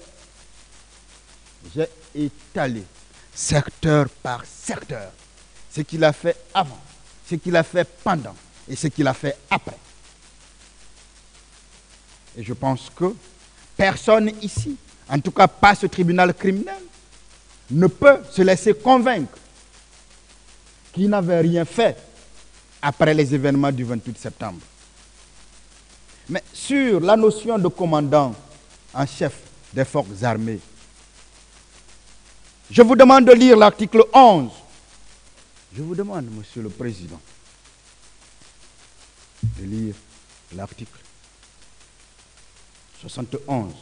j'ai étalé secteur par secteur ce qu'il a fait avant, ce qu'il a fait pendant et ce qu'il a fait après. Et je pense que personne ici, en tout cas pas ce tribunal criminel, ne peut se laisser convaincre qu'il n'avait rien fait après les événements du 28 septembre. Mais sur la notion de commandant en chef des forces armées, je vous demande de lire l'article 11. Je vous demande, Monsieur le Président, de lire l'article 71.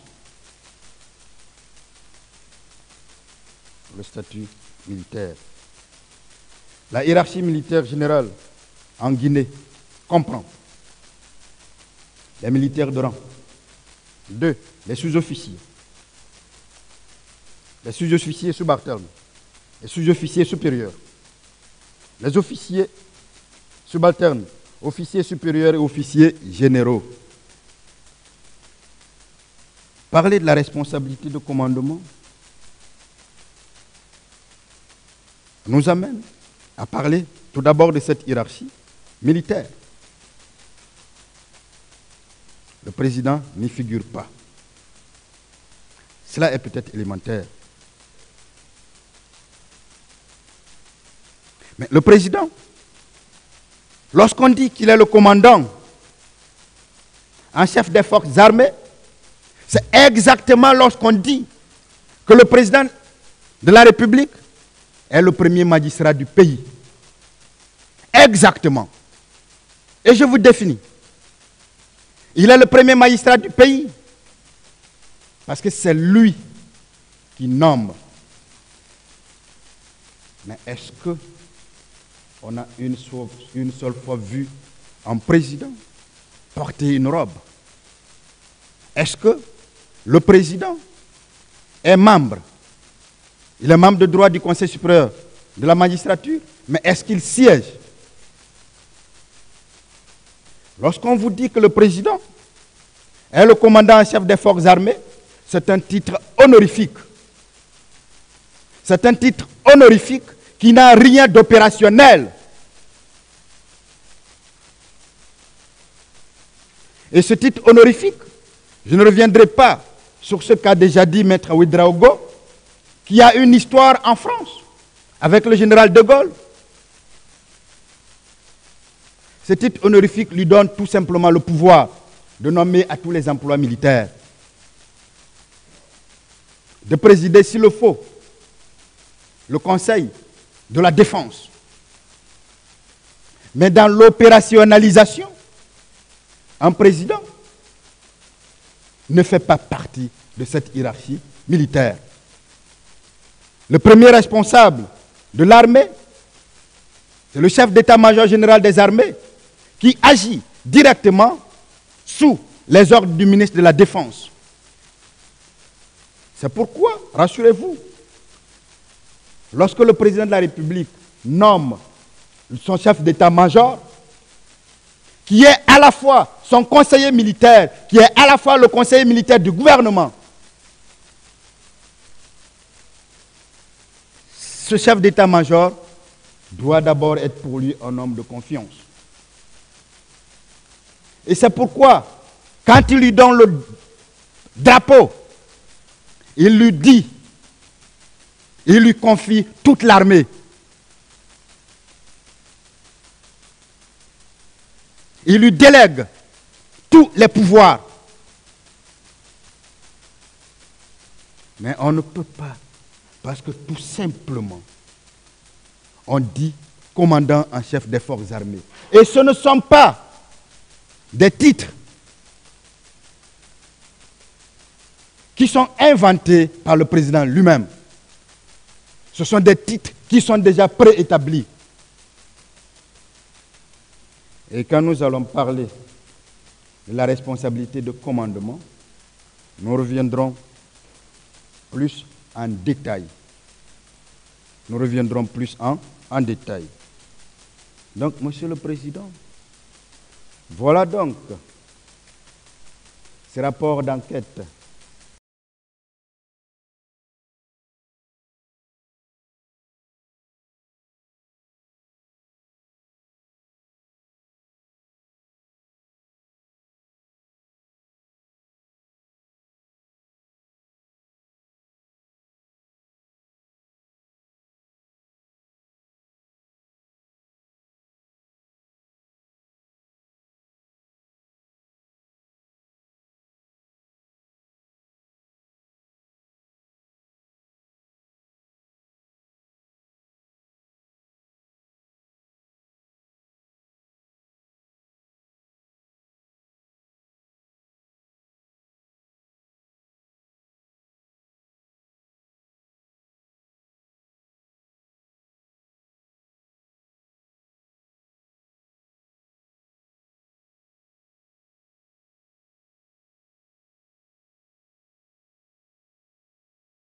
Le statut militaire. La hiérarchie militaire générale en Guinée comprend les militaires de rang. 2. Les sous-officiers. Les sous-officiers subalternes. Les sous-officiers supérieurs. Les officiers subalternes, officiers supérieurs et officiers généraux. Parler de la responsabilité de commandement nous amène à parler tout d'abord de cette hiérarchie militaire. Le président n'y figure pas. Cela est peut-être élémentaire. Mais le président, lorsqu'on dit qu'il est le commandant en chef des forces armées, c'est exactement lorsqu'on dit que le président de la République est le premier magistrat du pays. Exactement. Et je vous définis. Il est le premier magistrat du pays parce que c'est lui qui nomme. Mais est-ce que on a une seule fois vu un président porter une robe? Est-ce que le président est membre? Il est membre de droit du Conseil supérieur de la magistrature, mais est-ce qu'il siège? Lorsqu'on vous dit que le président est le commandant en chef des forces armées, c'est un titre honorifique. C'est un titre honorifique qui n'a rien d'opérationnel. Et ce titre honorifique, je ne reviendrai pas sur ce qu'a déjà dit Maître Ouedraogo, qui a une histoire en France avec le général de Gaulle. Ce titre honorifique lui donne tout simplement le pouvoir de nommer à tous les emplois militaires, de présider s'il le faut le Conseil de la Défense. Mais dans l'opérationnalisation, un président ne fait pas partie de cette hiérarchie militaire. Le premier responsable de l'armée, c'est le chef d'état-major général des armées qui agit directement sous les ordres du ministre de la Défense. C'est pourquoi, rassurez-vous, lorsque le président de la République nomme son chef d'état-major, qui est à la fois son conseiller militaire, qui est à la fois le conseiller militaire du gouvernement, ce chef d'état-major doit d'abord être pour lui un homme de confiance. Et c'est pourquoi, quand il lui donne le drapeau, il lui dit, il lui confie toute l'armée. il lui délègue tous les pouvoirs. Mais on ne peut pas, parce que tout simplement, on dit commandant en chef des forces armées. Et ce ne sont pas des titres qui sont inventés par le président lui-même. Ce sont des titres qui sont déjà préétablis. Et quand nous allons parler de la responsabilité de commandement, nous reviendrons plus en détail. Nous reviendrons plus en détail. Donc, Monsieur le Président, voilà donc ce rapport d'enquête